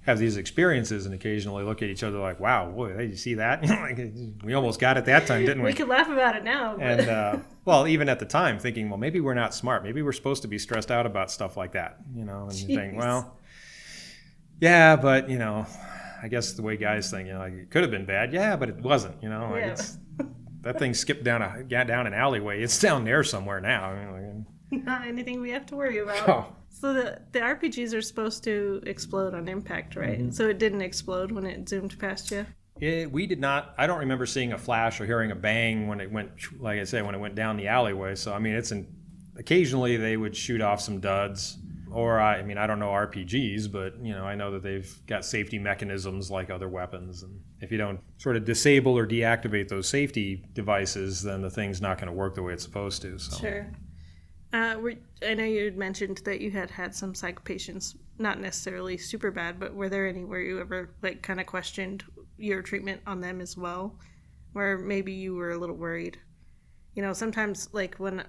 have these experiences and occasionally look at each other like, wow, boy, did you see that? Like, we almost got it that time, didn't we? We could laugh about it now. But... And, well, even at the time thinking, well, maybe we're not smart. Maybe we're supposed to be stressed out about stuff like that, and Jeez. you think, well, yeah, but, I guess the way guys think, like, it could have been bad. Yeah, but it wasn't, like it's, that thing skipped down an alleyway. It's down there somewhere now. Not anything we have to worry about. Oh. So the RPGs are supposed to explode on impact, right? Mm-hmm. So it didn't explode when it zoomed past you? We did not. I don't remember seeing a flash or hearing a bang when it went, like I said, when it went down the alleyway. So, I mean, occasionally they would shoot off some duds. Or, I don't know RPGs, but, I know that they've got safety mechanisms like other weapons. And if you don't sort of disable or deactivate those safety devices, then the thing's not going to work the way it's supposed to. So. Sure. I know you had mentioned that you had some psych patients, not necessarily super bad, but were there any where you ever, like, kind of questioned your treatment on them as well? Where maybe you were a little worried? Sometimes, like, when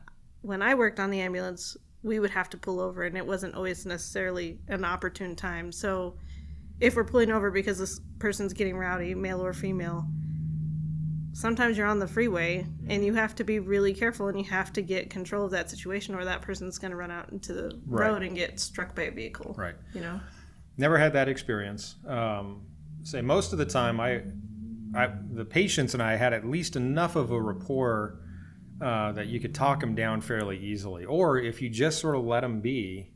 I worked on the ambulance, we would have to pull over, and it wasn't always necessarily an opportune time. So if we're pulling over because this person's getting rowdy, male or female, sometimes you're on the freeway and you have to be really careful, and you have to get control of that situation, or that person's going to run out into the road and get struck by a vehicle. Right. Never had that experience. Say most of the time, the patients and I had at least enough of a rapport that you could talk them down fairly easily. Or if you just sort of let them be,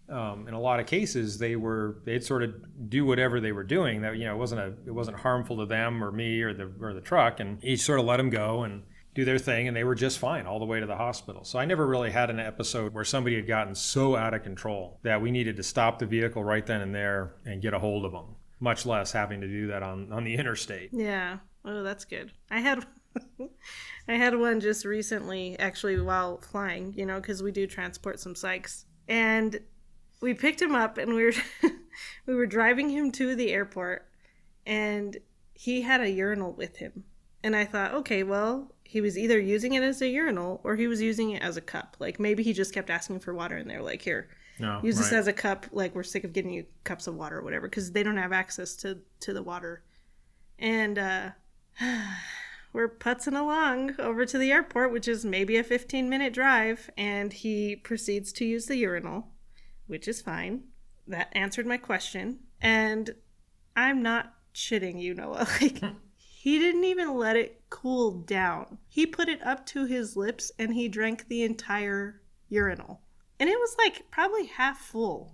in a lot of cases, they'd sort of do whatever they were doing. That it wasn't harmful to them or me or the truck, and each sort of let them go and do their thing, and they were just fine all the way to the hospital. So I never really had an episode where somebody had gotten so out of control that we needed to stop the vehicle right then and there and get a hold of them, much less having to do that on the interstate. Yeah. Oh, that's good. I had one just recently, actually, while flying, because we do transport some psychs. And we picked him up, and we were driving him to the airport, and he had a urinal with him. And I thought, okay, well, he was either using it as a urinal or he was using it as a cup. Like, maybe he just kept asking for water in there. Like, here, use this as a cup. Like, we're sick of getting you cups of water or whatever, because they don't have access to the water. And we're putzing along over to the airport, which is maybe a 15-minute drive, and he proceeds to use the urinal, which is fine. That answered my question. And I'm not shitting you, Noah. Like, he didn't even let it cool down. He put it up to his lips, and he drank the entire urinal. And it was, like, probably half full.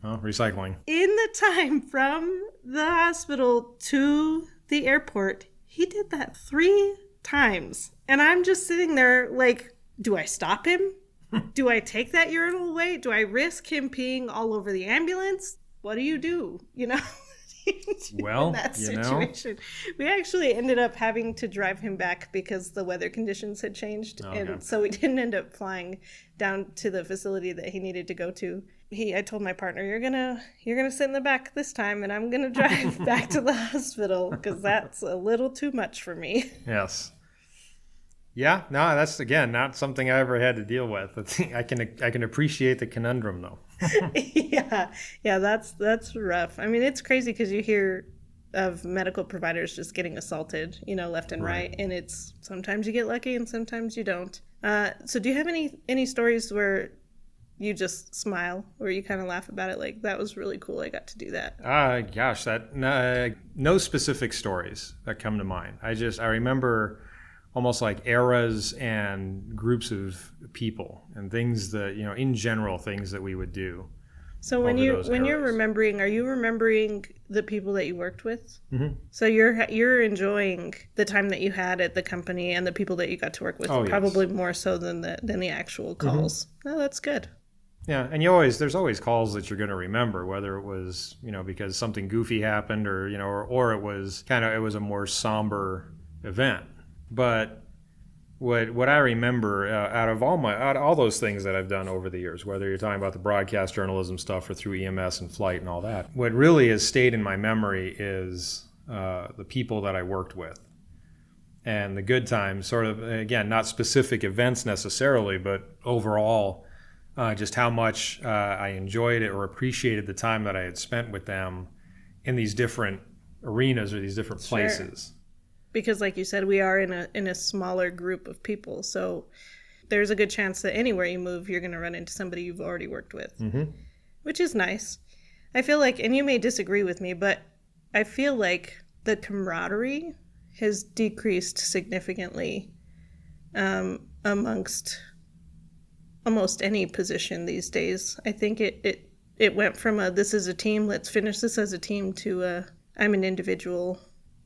Recycling. In the time from the hospital to the airport, he did that 3 times. And I'm just sitting there like, do I stop him? Do I take that urinal away? Do I risk him peeing all over the ambulance? What do you do? Well, in that situation. We actually ended up having to drive him back because the weather conditions had changed. Okay. And so we didn't end up flying down to the facility that he needed to go to. I told my partner, you're gonna sit in the back this time, and I'm gonna drive back to the hospital because that's a little too much for me. Yes. Yeah, no, that's, again, not something I ever had to deal with. I can appreciate the conundrum, though. Yeah, that's rough. I mean, it's crazy because you hear of medical providers just getting assaulted, left and right, and it's sometimes you get lucky and sometimes you don't. So do you have any stories where you just smile or you kind of laugh about it, like, that was really cool, I got to do that? Gosh, no specific stories that come to mind. I remember almost like eras and groups of people and things that, in general, things that we would do. So when you're remembering, are you remembering the people that you worked with? Mm-hmm. So you're enjoying the time that you had at the company and the people that you got to work with, probably more so than the actual calls. Mm-hmm. Oh, that's good. Yeah, and there's always calls that you're going to remember, whether it was, because something goofy happened or it was it was a more somber event. But what I remember out of all those things that I've done over the years, whether you're talking about the broadcast journalism stuff or through EMS and flight and all that, what really has stayed in my memory is the people that I worked with and the good times, sort of, again, not specific events necessarily, but overall, just how much I enjoyed it or appreciated the time that I had spent with them in these different arenas or these different places. Sure. Because like you said, we are in a smaller group of people. So there's a good chance that anywhere you move, you're going to run into somebody you've already worked with, mm-hmm. which is nice. I feel like, and you may disagree with me, but I feel like the camaraderie has decreased significantly amongst almost any position these days. I think it went from this is a team, let's finish this as a team, to I'm an individual.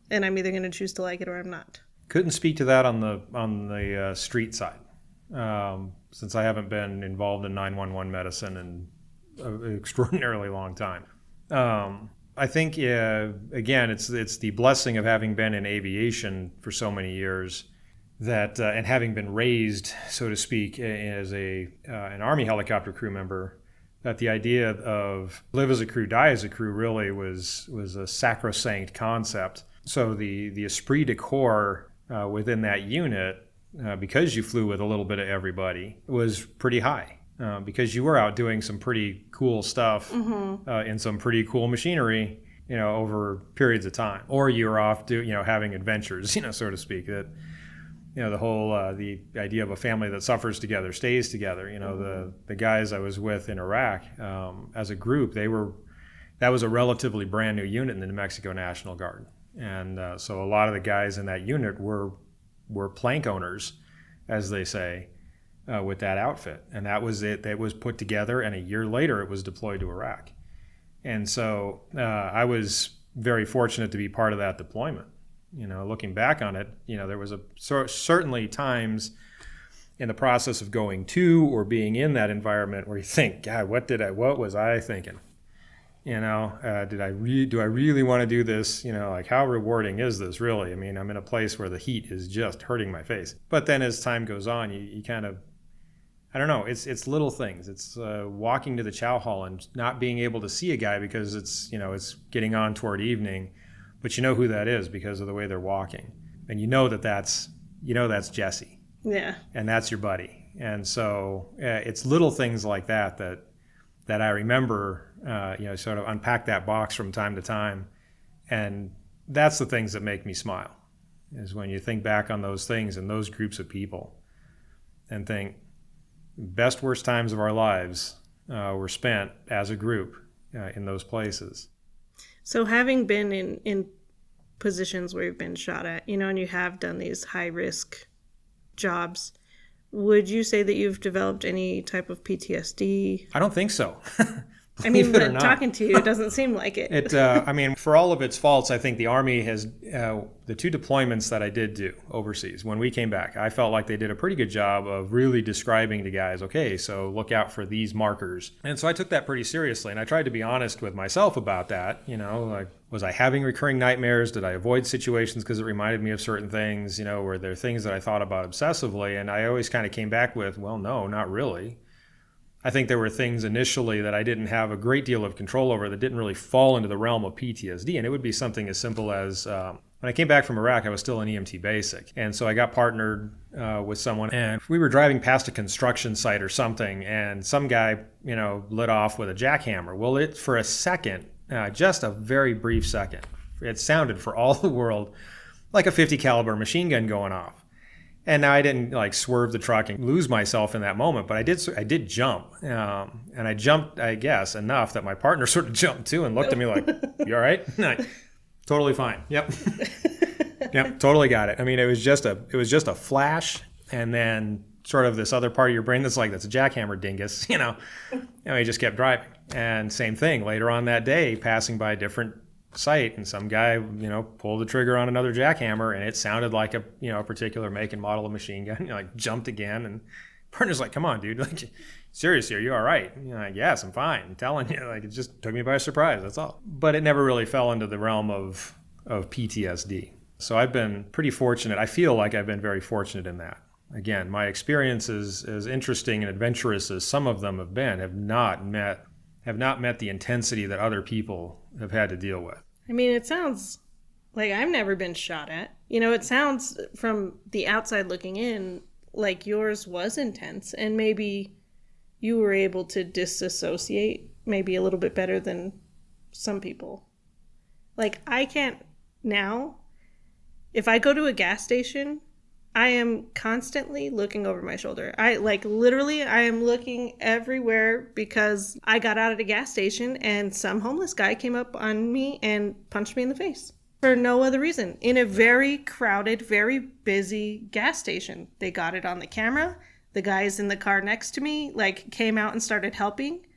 And I'm either going to choose to like it or I'm not. Couldn't speak to that on the street side, since I haven't been involved in 911 medicine in an extraordinarily long time. I think, again, it's the blessing of having been in aviation for so many years that, and having been raised, so to speak, as an Army helicopter crew member, that the idea of live as a crew, die as a crew really was a sacrosanct concept. So the esprit de corps within that unit, because you flew with a little bit of everybody, was pretty high because you were out doing some pretty cool stuff mm-hmm. In some pretty cool machinery, over periods of time, or you were off having adventures, so to speak. That the whole the idea of a family that suffers together stays together. Mm-hmm. the guys I was with in Iraq as a group, that was a relatively brand new unit in the New Mexico National Guard. And so a lot of the guys in that unit were plank owners, as they say, with that outfit. And that was it. That was put together, and a year later it was deployed to Iraq. And so I was very fortunate to be part of that deployment. Looking back on it, there was certainly times in the process of going to or being in that environment where you think, God, what was I thinking? Do I really want to do this? Like, how rewarding is this really? I mean, I'm in a place where the heat is just hurting my face. But then as time goes on, you kind of, I don't know, it's little things. It's walking to the chow hall and not being able to see a guy because it's getting on toward evening, but you know who that is because of the way they're walking. And that's Jesse. Yeah. And that's your buddy. And so it's little things like that I remember, sort of unpack that box from time to time. And that's the things that make me smile, is when you think back on those things and those groups of people and think best, worst times of our lives were spent as a group in those places. So having been in positions where you've been shot at, and you have done these high risk jobs, would you say that you've developed any type of PTSD? I don't think so. I mean, Believe it or but not. talking to you doesn't seem like it. I mean, for all of its faults, I think the Army has, the 2 deployments that I did do overseas, when we came back, I felt like they did a pretty good job of really describing to guys, okay, so look out for these markers. And so I took that pretty seriously, and I tried to be honest with myself about that. Like, was I having recurring nightmares? Did I avoid situations because it reminded me of certain things? Were there things that I thought about obsessively? And I always kind of came back with, well, no, not really. I think there were things initially that I didn't have a great deal of control over that didn't really fall into the realm of PTSD. And it would be something as simple as when I came back from Iraq, I was still an EMT basic. And so I got partnered with someone, and we were driving past a construction site or something, and some guy, lit off with a jackhammer. Well, for a second, just a very brief second, it sounded for all the world like a 50 caliber machine gun going off. And now I didn't like swerve the truck and lose myself in that moment, but I did jump. And I jumped, I guess, enough that my partner sort of jumped too and looked at me like, "You all right?" Totally fine. Yep. Yep, totally got it. I mean, it was just a flash, and then sort of this other part of your brain that's a jackhammer dingus, he just kept driving. And same thing later on that day, passing by a different site, and some guy, pulled the trigger on another jackhammer, and it sounded like a particular make and model of machine gun. Jumped again, and partner's like, "Come on, dude, seriously, are you all right?" "Yes, I'm fine. I'm telling you, it just took me by surprise. That's all." But it never really fell into the realm of PTSD. So I've been pretty fortunate. I feel like I've been very fortunate in that. Again, my experiences, as interesting and adventurous as some of them have not met the intensity that other people have had to deal with. I mean, it sounds like I've never been shot at. It sounds from the outside looking in like yours was intense, and maybe you were able to disassociate maybe a little bit better than some people. Like, I can't now, if I go to a gas station, I am constantly looking over my shoulder. I am looking everywhere because I got out at a gas station and some homeless guy came up on me and punched me in the face for no other reason in a very crowded, very busy gas station. They got it on the camera. The guys in the car next to me came out and started helping,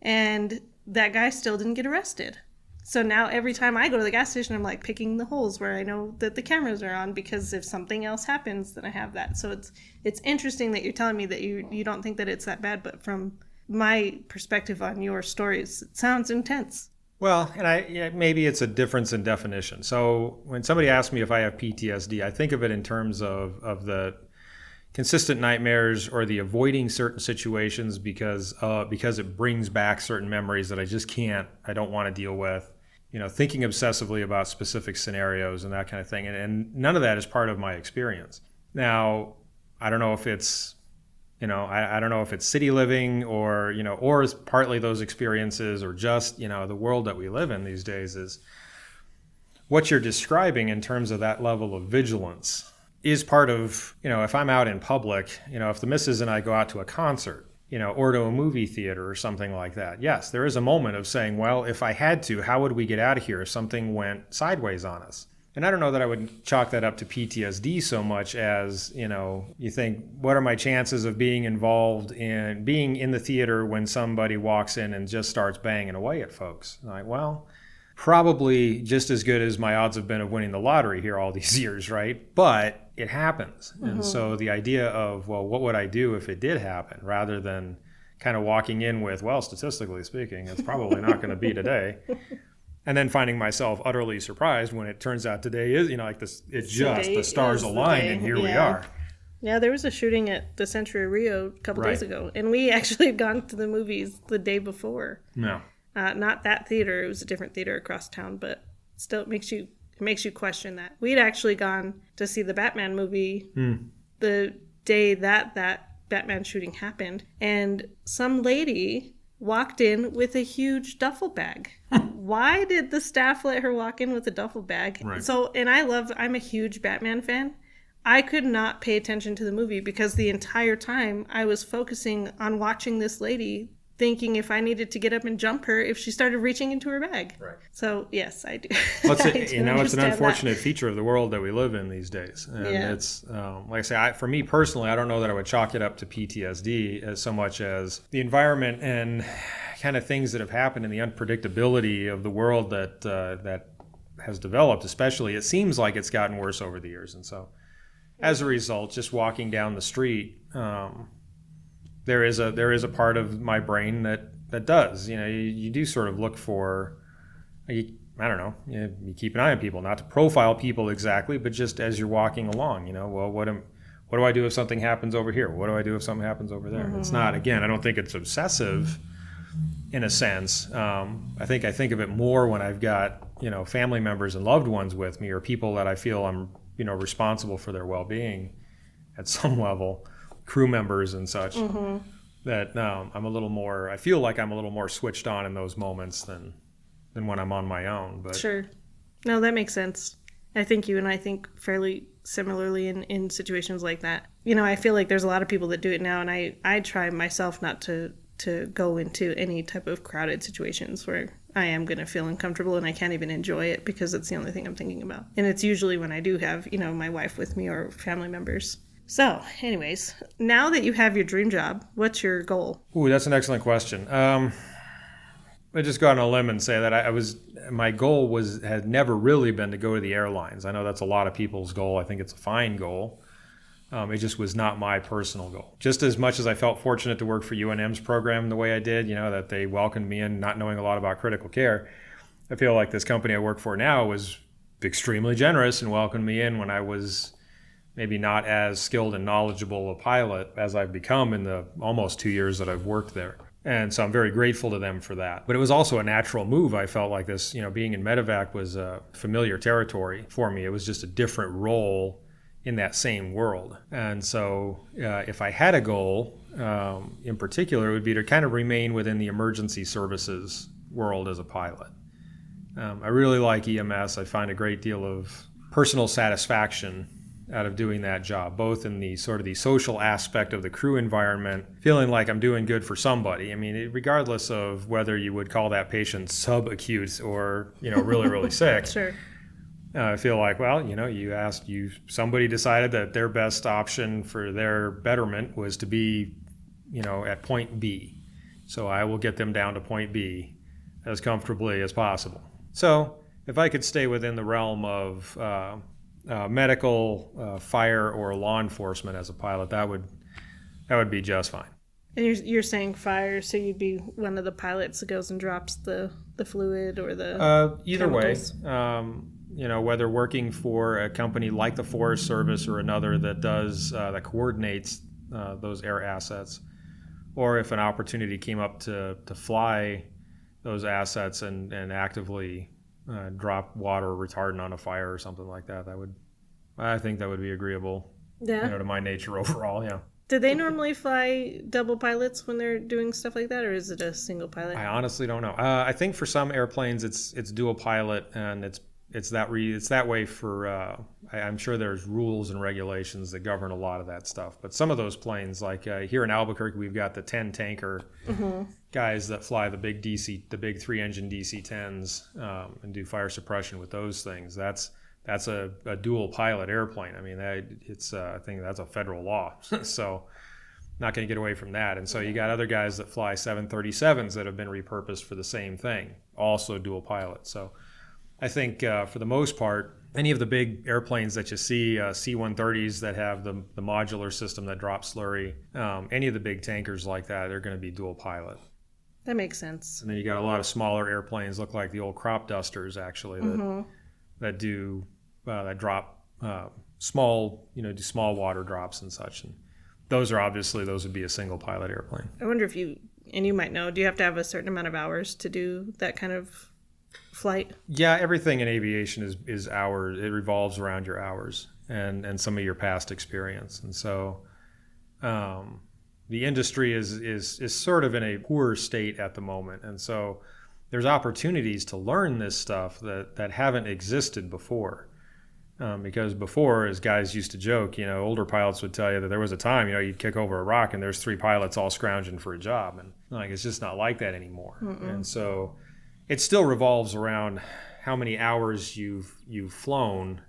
and that guy still didn't get arrested. So now every time I go to the gas station, I'm picking the holes where I know that the cameras are on, because if something else happens, then I have that. So it's interesting that you're telling me that you don't think that it's that bad, but from my perspective on your stories, it sounds intense. Well, and maybe it's a difference in definition. So when somebody asks me if I have PTSD, I think of it in terms of the consistent nightmares or the avoiding certain situations because it brings back certain memories that I don't want to deal with. Thinking obsessively about specific scenarios and that kind of thing. And none of that is part of my experience. Now, I don't know if it's, I don't know if it's city living or it's partly those experiences, or just, the world that we live in these days is what you're describing in terms of that level of vigilance is part of, if I'm out in public, if the missus and I go out to a concert, or to a movie theater or something like that. Yes, there is a moment of saying, well, if I had to, how would we get out of here if something went sideways on us? And I don't know that I would chalk that up to PTSD so much as, you think, what are my chances of being involved in being in the theater when somebody walks in and just starts banging away at folks? Well, probably just as good as my odds have been of winning the lottery here all these years, right? But it happens. Mm-hmm. And so the idea of, well, what would I do if it did happen, rather than kind of walking in with, well, statistically speaking, it's probably not going to be today. And then finding myself utterly surprised when it turns out today is, this, it's just the stars aligned and here we are. Yeah, there was a shooting at the Century Rio a couple days ago, and we actually had gone to the movies the day before. No. Not that theater, it was a different theater across town, but still it makes you question that. We'd actually gone to see the Batman movie the day that Batman shooting happened, and some lady walked in with a huge duffel bag. Why did the staff let her walk in with a duffel bag? Right. So, and I'm a huge Batman fan. I could not pay attention to the movie because the entire time I was focusing on watching this lady, thinking if I needed to get up and jump her if she started reaching into her bag. Right. So, yes, I do. Well, it's an unfortunate feature of the world that we live in these days. And it's, like I say, for me personally, I don't know that I would chalk it up to PTSD as so much as the environment and kind of things that have happened and the unpredictability of the world that has developed, especially, it seems like it's gotten worse over the years. And so as a result, just walking down the street, there is a part of my brain that does, you do sort of look for, I don't know, you keep an eye on people, not to profile people exactly, but just as you're walking along, well, what do I do if something happens over here? What do I do if something happens over there? It's not, again, I don't think it's obsessive in a sense. I think of it more when I've got, family members and loved ones with me, or people that I feel I'm, responsible for their well-being at some level, crew members and such, that I feel like I'm a little more switched on in those moments than when I'm on my own. But sure. No, that makes sense. I think you and I think fairly similarly in situations like that. I feel like there's a lot of people that do it now, and I try myself not to go into any type of crowded situations where I am going to feel uncomfortable and I can't even enjoy it because it's the only thing I'm thinking about. And it's usually when I do have, my wife with me or family members. So, anyways, now that you have your dream job, what's your goal? Ooh, that's an excellent question. I just go on a limb and say that my goal had never really been to go to the airlines. I know that's a lot of people's goal. I think it's a fine goal. It just was not my personal goal. Just as much as I felt fortunate to work for UNM's program the way I did, that they welcomed me in, not knowing a lot about critical care, I feel like this company I work for now was extremely generous and welcomed me in when I was maybe not as skilled and knowledgeable a pilot as I've become in the almost 2 years that I've worked there. And so I'm very grateful to them for that. But it was also a natural move. I felt like this, being in Medevac was a familiar territory for me. It was just a different role in that same world. And so if I had a goal in particular, it would be to kind of remain within the emergency services world as a pilot. I really like EMS. I find a great deal of personal satisfaction out of doing that job, both in the sort of the social aspect of the crew environment, feeling like I'm doing good for somebody. I mean, regardless of whether you would call that patient subacute or, really, really sick. Sure. I feel like, somebody decided that their best option for their betterment was to be, at point B. So I will get them down to point B as comfortably as possible. So if I could stay within the realm of medical, fire, or law enforcement as a pilot, that would be just fine. And you're saying fire, so you'd be one of the pilots that goes and drops the fluid or the either chemicals. Way. Whether working for a company like the Forest Service or another that does that coordinates those air assets, or if an opportunity came up to fly those assets and actively drop water retardant on a fire or something like that, I think that would be agreeable. Yeah. To my nature overall. Yeah. Do they normally fly double pilots when they're doing stuff like that, or is it a single pilot? I honestly don't know. I think for some airplanes it's dual pilot, and it's that way for. I'm sure there's rules and regulations that govern a lot of that stuff. But some of those planes, like here in Albuquerque, we've got the 10 tanker guys that fly the big 3-engine DC-10s and do fire suppression with those things. That's a dual pilot airplane. I mean, I think that's a federal law. So not going to get away from that. And so you got other guys that fly 737s that have been repurposed for the same thing, also dual pilot. So I think for the most part, any of the big airplanes that you see, C-130s that have the modular system that drops slurry, any of the big tankers like that, they're going to be dual pilot. That makes sense. And then you got a lot of smaller airplanes, look like the old crop dusters actually, that drop small water drops and such. And those would be a single pilot airplane. I wonder if you might know, do you have to have a certain amount of hours to do that kind of flight? Yeah, everything in aviation is hours. It revolves around your hours and some of your past experience. And so the industry is sort of in a poor state at the moment. And so there's opportunities to learn this stuff that haven't existed before. Because before, as guys used to joke, older pilots would tell you that there was a time, you'd kick over a rock and there's 3 pilots all scrounging for a job. And it's just not like that anymore. And so it still revolves around how many hours you've flown,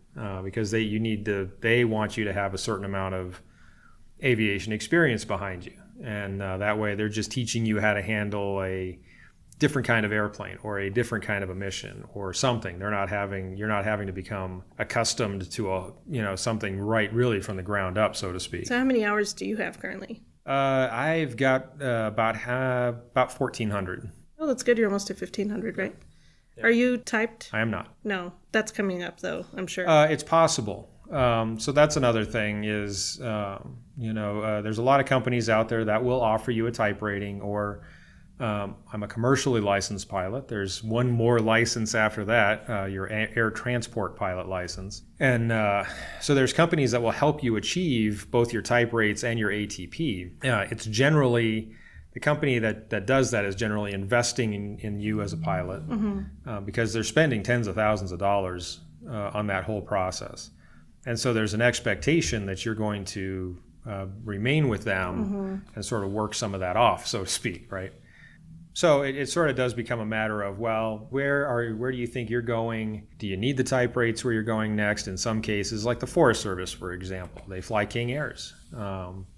because they want you to have a certain amount of aviation experience behind you. And that way they're just teaching you how to handle a different kind of airplane or a different kind of a mission or something. You're not having to become accustomed to something right really from the ground up, so to speak. So how many hours do you have currently? I've got about 1,400. Oh, that's good. You're almost at 1,500, right? Yeah. Are you typed? I am not. No, that's coming up though, I'm sure. It's possible. So that's another thing is, there's a lot of companies out there that will offer you a type rating, or I'm a commercially licensed pilot. There's one more license after that, your air transport pilot license. And so there's companies that will help you achieve both your type rates and your ATP. It's generally, the company that does that is generally investing in you as a pilot, because they're spending tens of thousands of dollars on that whole process. And so there's an expectation that you're going to remain with them and sort of work some of that off, so to speak, right? So it sort of does become a matter of, well, where do you think you're going? Do you need the type rates where you're going next? In some cases, like the Forest Service, for example, they fly King Airs.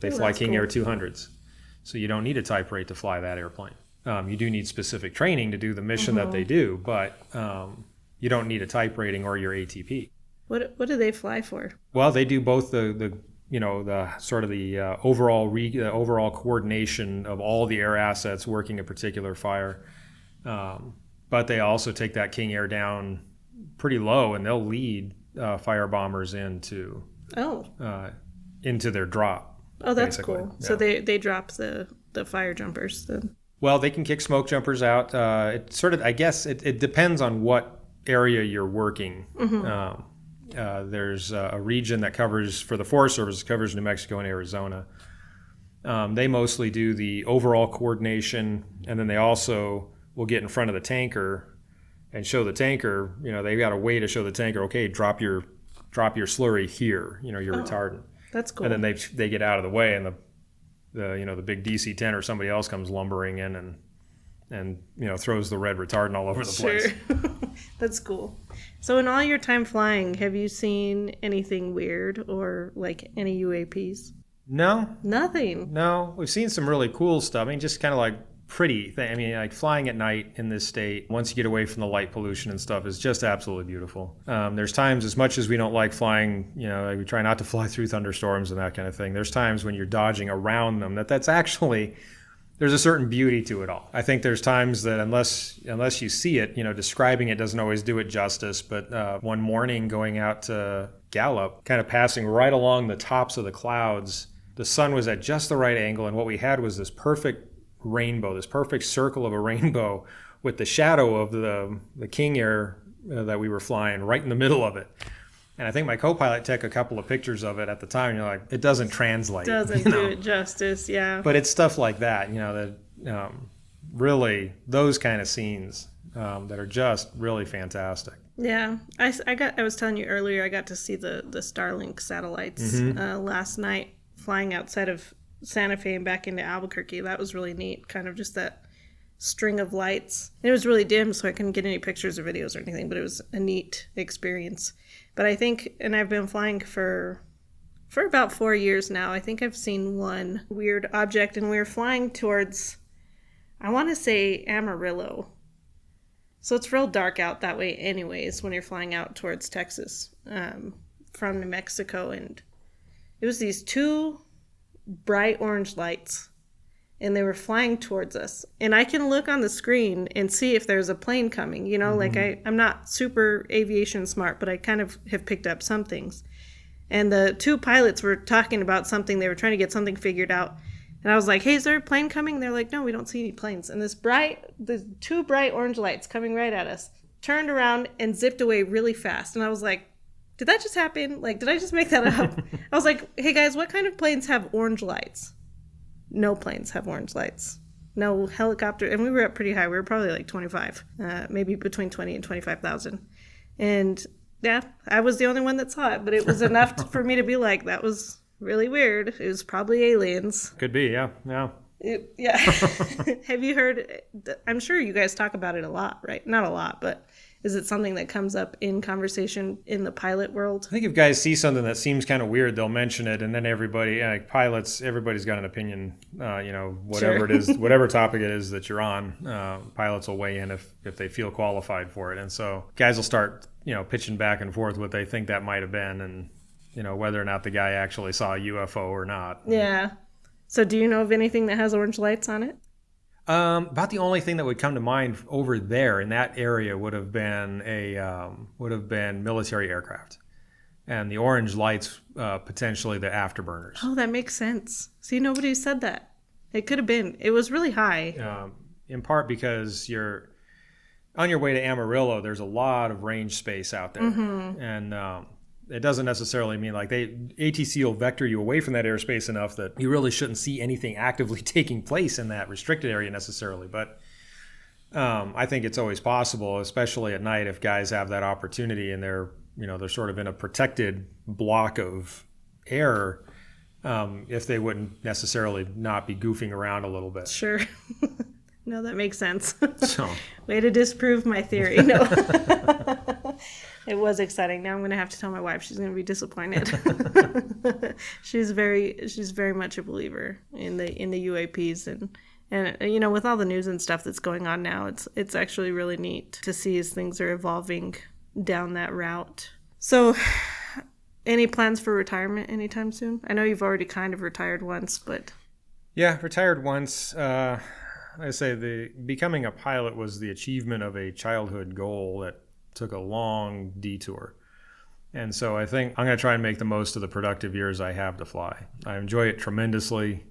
They fly King Air 200s. So you don't need a type rate to fly that airplane. You do need specific training to do the mission that they do, but you don't need a type rating or your ATP. What do they fly for? Well, they do both the sort of the overall coordination of all the air assets working a particular fire. But they also take that King Air down pretty low, and they'll lead fire bombers into their drop. Oh, that's basically. cool. Yeah. So they drop the fire jumpers then. Well, they can kick smoke jumpers out. I guess it depends on what area you're working. There's a region that covers, for the Forest Service, covers New Mexico and Arizona. They mostly do the overall coordination, and then they also will get in front of the tanker and show the tanker, they've got a way to show the tanker, okay, drop your slurry here, your retardant. That's cool. And then they get out of the way, and the big DC-10 or somebody else comes lumbering in and throws the red retardant all over the place. That's cool. So in all your time flying, have you seen anything weird or like any UAPs? No. Nothing? No. We've seen some really cool stuff. I mean, just kind of like pretty thing. I mean, like flying at night in this state, once you get away from the light pollution and stuff, is just absolutely beautiful. There's times, as much as we don't like flying, we try not to fly through thunderstorms and that kind of thing. There's times when you're dodging around them that's actually... There's a certain beauty to it all. I think there's times that unless you see it, describing it doesn't always do it justice. But one morning going out to Gallup, kind of passing right along the tops of the clouds, the sun was at just the right angle. And what we had was this perfect rainbow, this perfect circle of a rainbow with the shadow of the King Air that we were flying right in the middle of it. And I think my co-pilot took a couple of pictures of it at the time. And you're like, it doesn't translate. Doesn't do it justice, yeah. But it's stuff like that, that really those kind of scenes that are just really fantastic. Yeah, I was telling you earlier, I got to see the Starlink satellites last night flying outside of Santa Fe and back into Albuquerque. That was really neat, kind of just that string of lights. And it was really dim, so I couldn't get any pictures or videos or anything, but it was a neat experience. But I think, and I've been flying for about 4 years now, I think I've seen one weird object, and we were flying towards, I want to say Amarillo. So it's real dark out that way anyways when you're flying out towards Texas from New Mexico. And it was these two bright orange lights, and they were flying towards us. And I can look on the screen and see if there's a plane coming, like I'm not super aviation smart, but I kind of have picked up some things. And the two pilots were talking about something. They were trying to get something figured out. And I was like, hey, is there a plane coming? They're like, no, we don't see any planes. And the two bright orange lights coming right at us turned around and zipped away really fast. And I was like, did that just happen? Like, did I just make that up? I was like, hey guys, what kind of planes have orange lights? No planes have orange lights. No helicopter. And we were up pretty high. We were probably like 25, maybe between 20 and 25,000. And yeah, I was the only one that saw it, but it was enough for me to be like, that was really weird. It was probably aliens. Could be, yeah. Yeah. Have you heard, I'm sure you guys talk about it a lot, right? Not a lot, but Is it something that comes up in conversation in the pilot world? I think if guys see something that seems kind of weird, they'll mention it, and then pilots, everybody's got an opinion. Whatever Sure. it is, whatever topic it is that you're on, pilots will weigh in if they feel qualified for it, and so guys will start pitching back and forth what they think that might have been, and whether or not the guy actually saw a UFO or not. Yeah. So do you know of anything that has orange lights on it? About the only thing that would come to mind over there in that area would have been military aircraft, and the orange lights potentially the afterburners. Oh, that makes sense. See, nobody said that. It could have been. It was really high. In part because you're on your way to Amarillo. There's a lot of range space out there, and it doesn't necessarily mean like ATC will vector you away from that airspace enough that you really shouldn't see anything actively taking place in that restricted area necessarily. But I think it's always possible, especially at night, if guys have that opportunity and they're sort of in a protected block of air, if they wouldn't necessarily not be goofing around a little bit. Sure. No, that makes sense. So. Way to disprove my theory. No. It was exciting. Now I'm going to have to tell my wife. She's going to be disappointed. She's very much a believer in the UAPs, and with all the news and stuff that's going on now, it's actually really neat to see as things are evolving down that route. So, any plans for retirement anytime soon? I know you've already kind of retired once, but yeah, retired once. I say becoming a pilot was the achievement of a childhood goal that took a long detour. And so I think I'm going to try and make the most of the productive years I have to fly. I enjoy it tremendously.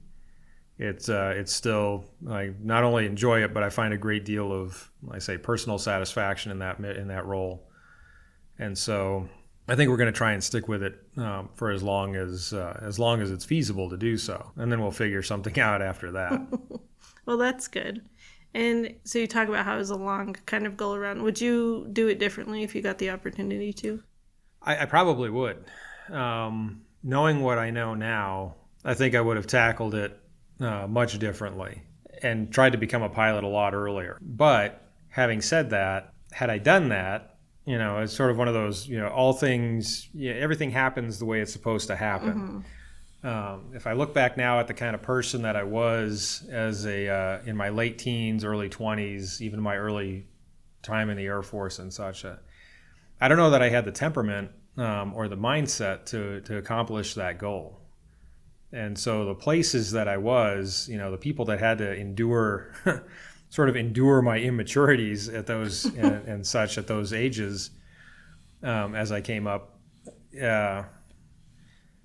It's still, I not only enjoy it, but I find a great deal of, personal satisfaction in that role. And so I think we're going to try and stick with it for as long as it's feasible to do so. And then we'll figure something out after that. Well, that's good. And so you talk about how it was a long kind of go around. Would you do it differently if you got the opportunity to? I probably would. Knowing what I know now, I think I would have tackled it much differently and tried to become a pilot a lot earlier. But having said that, had I done that, it's sort of one of those, all things, everything happens the way it's supposed to happen. Mm-hmm. If I look back now at the kind of person that I was as in my late teens, early 20s, even my early time in the Air Force and such, I don't know that I had the temperament or the mindset to accomplish that goal. And so the places that I was, the people that had to endure my immaturities at those and such at those ages as I came up,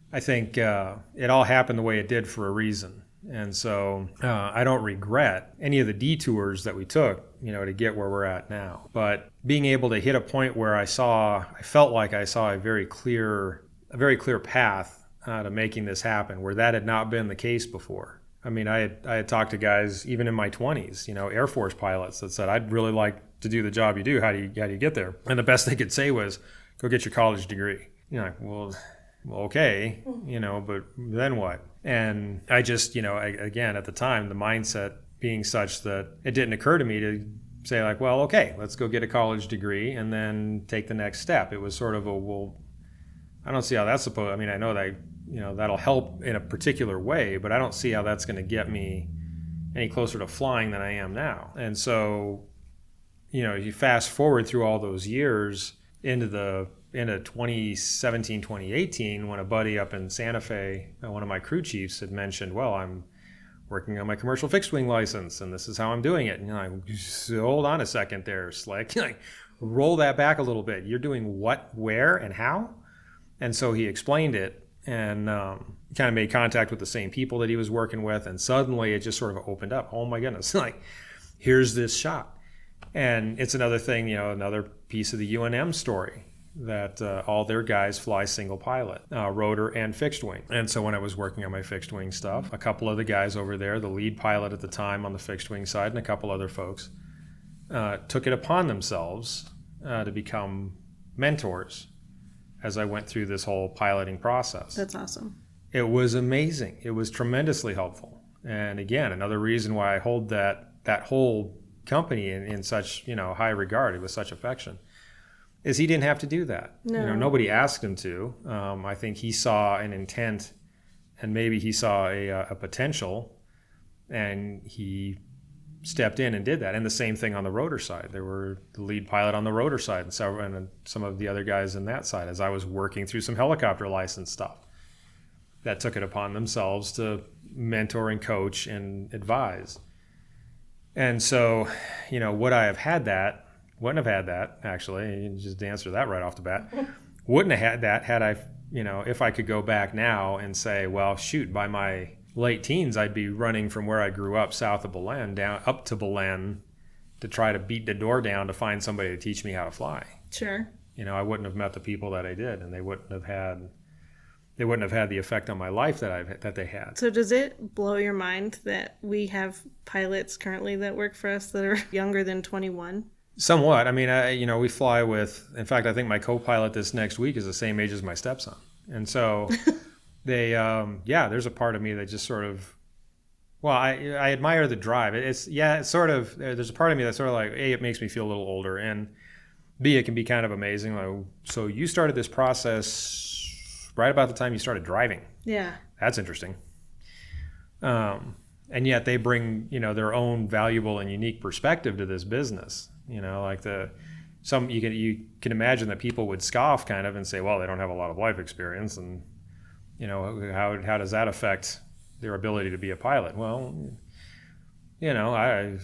I think it all happened the way it did for a reason. And so I don't regret any of the detours that we took, to get where we're at now. But being able to hit a point where I felt like I saw a very clear path to making this happen, where that had not been the case before. I mean, I had talked to guys even in my 20s, Air Force pilots that said, I'd really like to do the job you do. How do you get there? And the best they could say was, go get your college degree. Well, okay, but then what? And I just, again, at the time, the mindset being such that it didn't occur to me to say like, well, okay, let's go get a college degree and then take the next step. It was sort of I don't see how that's supposed, I know that, that'll help in a particular way, but I don't see how that's going to get me any closer to flying than I am now. And so, you fast forward through all those years into 2017, 2018, when a buddy up in Santa Fe, one of my crew chiefs, had mentioned, well, I'm working on my commercial fixed wing license and this is how I'm doing it. And hold on a second there, Slick. Roll that back a little bit. You're doing what, where, and how? And so he explained it and kind of made contact with the same people that he was working with. And suddenly it just sort of opened up. Oh my goodness, here's this shot. And it's another thing, another piece of the UNM story, that all their guys fly single pilot, rotor and fixed wing. And so when I was working on my fixed wing stuff, a couple of the guys over there, the lead pilot at the time on the fixed wing side and a couple other folks, took it upon themselves to become mentors as I went through this whole piloting process. That's awesome. It was amazing. It was tremendously helpful. And again, another reason why I hold that whole company in such high regard, with such affection. is he didn't have to do that. No. Nobody asked him to. I think he saw an intent, and maybe he saw a potential, and he stepped in and did that. And the same thing on the rotor side. There were the lead pilot on the rotor side and some of the other guys in that side as I was working through some helicopter license stuff that took it upon themselves to mentor and coach and advise. And so, would I have had that? Wouldn't have had that, actually. You just answer that right off the bat. Wouldn't have had that had I, if I could go back now and say, well, shoot, by my late teens, I'd be running from where I grew up south of Belen down up to Belen to try to beat the door down to find somebody to teach me how to fly. Sure. I wouldn't have met the people that I did, and they wouldn't have had the effect on my life that they had. So does it blow your mind that we have pilots currently that work for us that are younger than 21? Somewhat. I mean, we fly with, in fact, I think my co-pilot this next week is the same age as my stepson. And so there's a part of me that just sort of, I admire the drive. There's a part of me that's sort of like, A, it makes me feel a little older, and B, it can be kind of amazing. Like, so you started this process right about the time you started driving. Yeah. That's interesting. And yet they bring, their own valuable and unique perspective to this business. You can imagine that people would scoff kind of and say, well, they don't have a lot of life experience, and how does that affect their ability to be a pilot? Well, I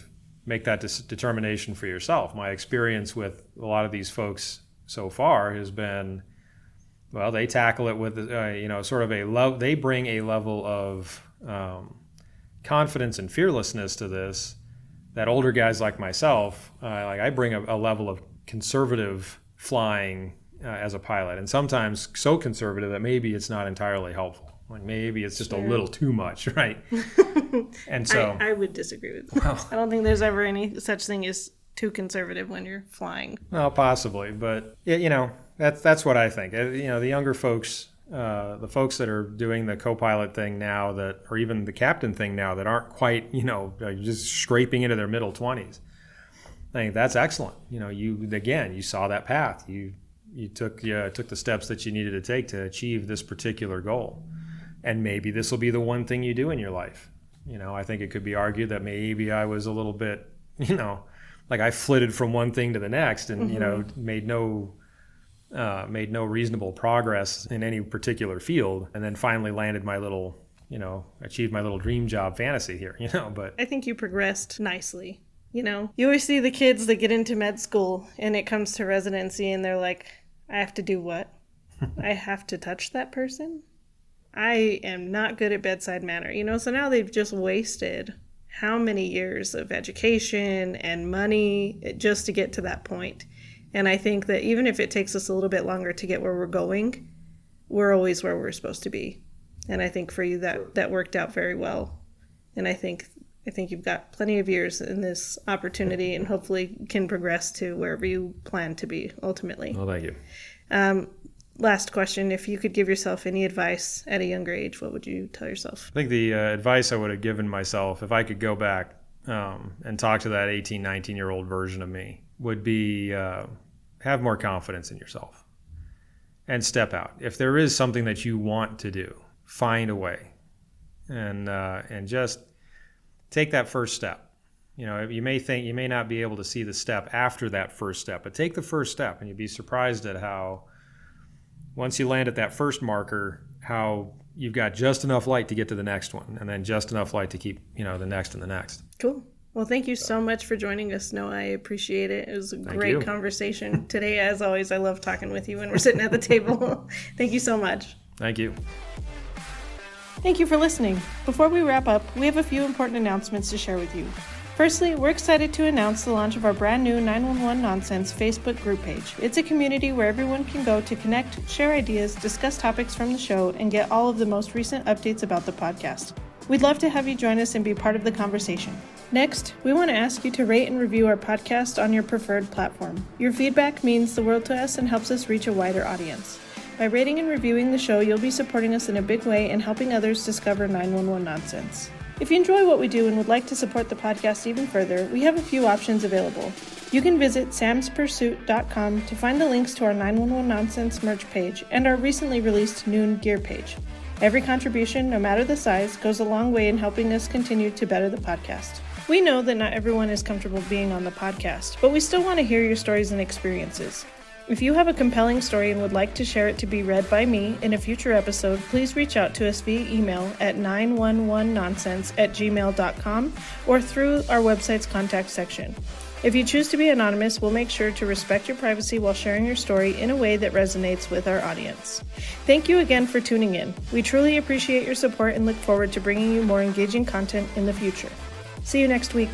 make that determination for yourself. My experience with a lot of these folks so far has been, well, they tackle it with sort of they bring a level of confidence and fearlessness to this that older guys like myself, I bring a level of conservative flying as a pilot, and sometimes so conservative that maybe it's not entirely helpful. Like maybe it's just a little too much, right? And so I would disagree with that. Well, I don't think there's ever any such thing as too conservative when you're flying. Well, possibly, but that's what I think. The younger folks, the folks that are doing the co-pilot thing now, or even the captain thing now, that aren't quite, just scraping into their middle 20s. I think that's excellent. You saw that path. You took the steps that you needed to take to achieve this particular goal. And maybe this will be the one thing you do in your life. I think it could be argued that maybe I was a little bit, like I flitted from one thing to the next and, made no reasonable progress in any particular field, and then finally landed my little, achieved my little dream job fantasy here, but I think you progressed nicely. You always see the kids that get into med school and it comes to residency and they're like, I have to do what? I have to touch that person? I am not good at bedside manner, so now they've just wasted how many years of education and money just to get to that point. And I think that even if it takes us a little bit longer to get where we're going, we're always where we're supposed to be. And I think for you that worked out very well. And I think you've got plenty of years in this opportunity and hopefully can progress to wherever you plan to be ultimately. Well, thank you. Last question. If you could give yourself any advice at a younger age, what would you tell yourself? I think the advice I would have given myself, if I could go back and talk to that 18, 19-year-old version of me, would be have more confidence in yourself and step out. If there is something that you want to do, find a way and just take that first step. You may not be able to see the step after that first step, but take the first step and you'd be surprised at how once you land at that first marker, how you've got just enough light to get to the next one and then just enough light to keep, the next and the next. Cool. Well, thank you so much for joining us, Noah. I appreciate it. It was a great conversation today. As always, I love talking with you when we're sitting at the table. Thank you so much. Thank you. Thank you for listening. Before we wrap up, we have a few important announcements to share with you. Firstly, we're excited to announce the launch of our brand new 911 Nonsense Facebook group page. It's a community where everyone can go to connect, share ideas, discuss topics from the show, and get all of the most recent updates about the podcast. We'd love to have you join us and be part of the conversation. Next, we want to ask you to rate and review our podcast on your preferred platform. Your feedback means the world to us and helps us reach a wider audience. By rating and reviewing the show, you'll be supporting us in a big way and helping others discover 911 Nonsense. If you enjoy what we do and would like to support the podcast even further, we have a few options available. You can visit samspursuit.com to find the links to our 911 Nonsense merch page and our recently released Noon gear page. Every contribution, no matter the size, goes a long way in helping us continue to better the podcast. We know that not everyone is comfortable being on the podcast, but we still want to hear your stories and experiences. If you have a compelling story and would like to share it to be read by me in a future episode, please reach out to us via email at 911nonsense@gmail.com or through our website's contact section. If you choose to be anonymous, we'll make sure to respect your privacy while sharing your story in a way that resonates with our audience. Thank you again for tuning in. We truly appreciate your support and look forward to bringing you more engaging content in the future. See you next week.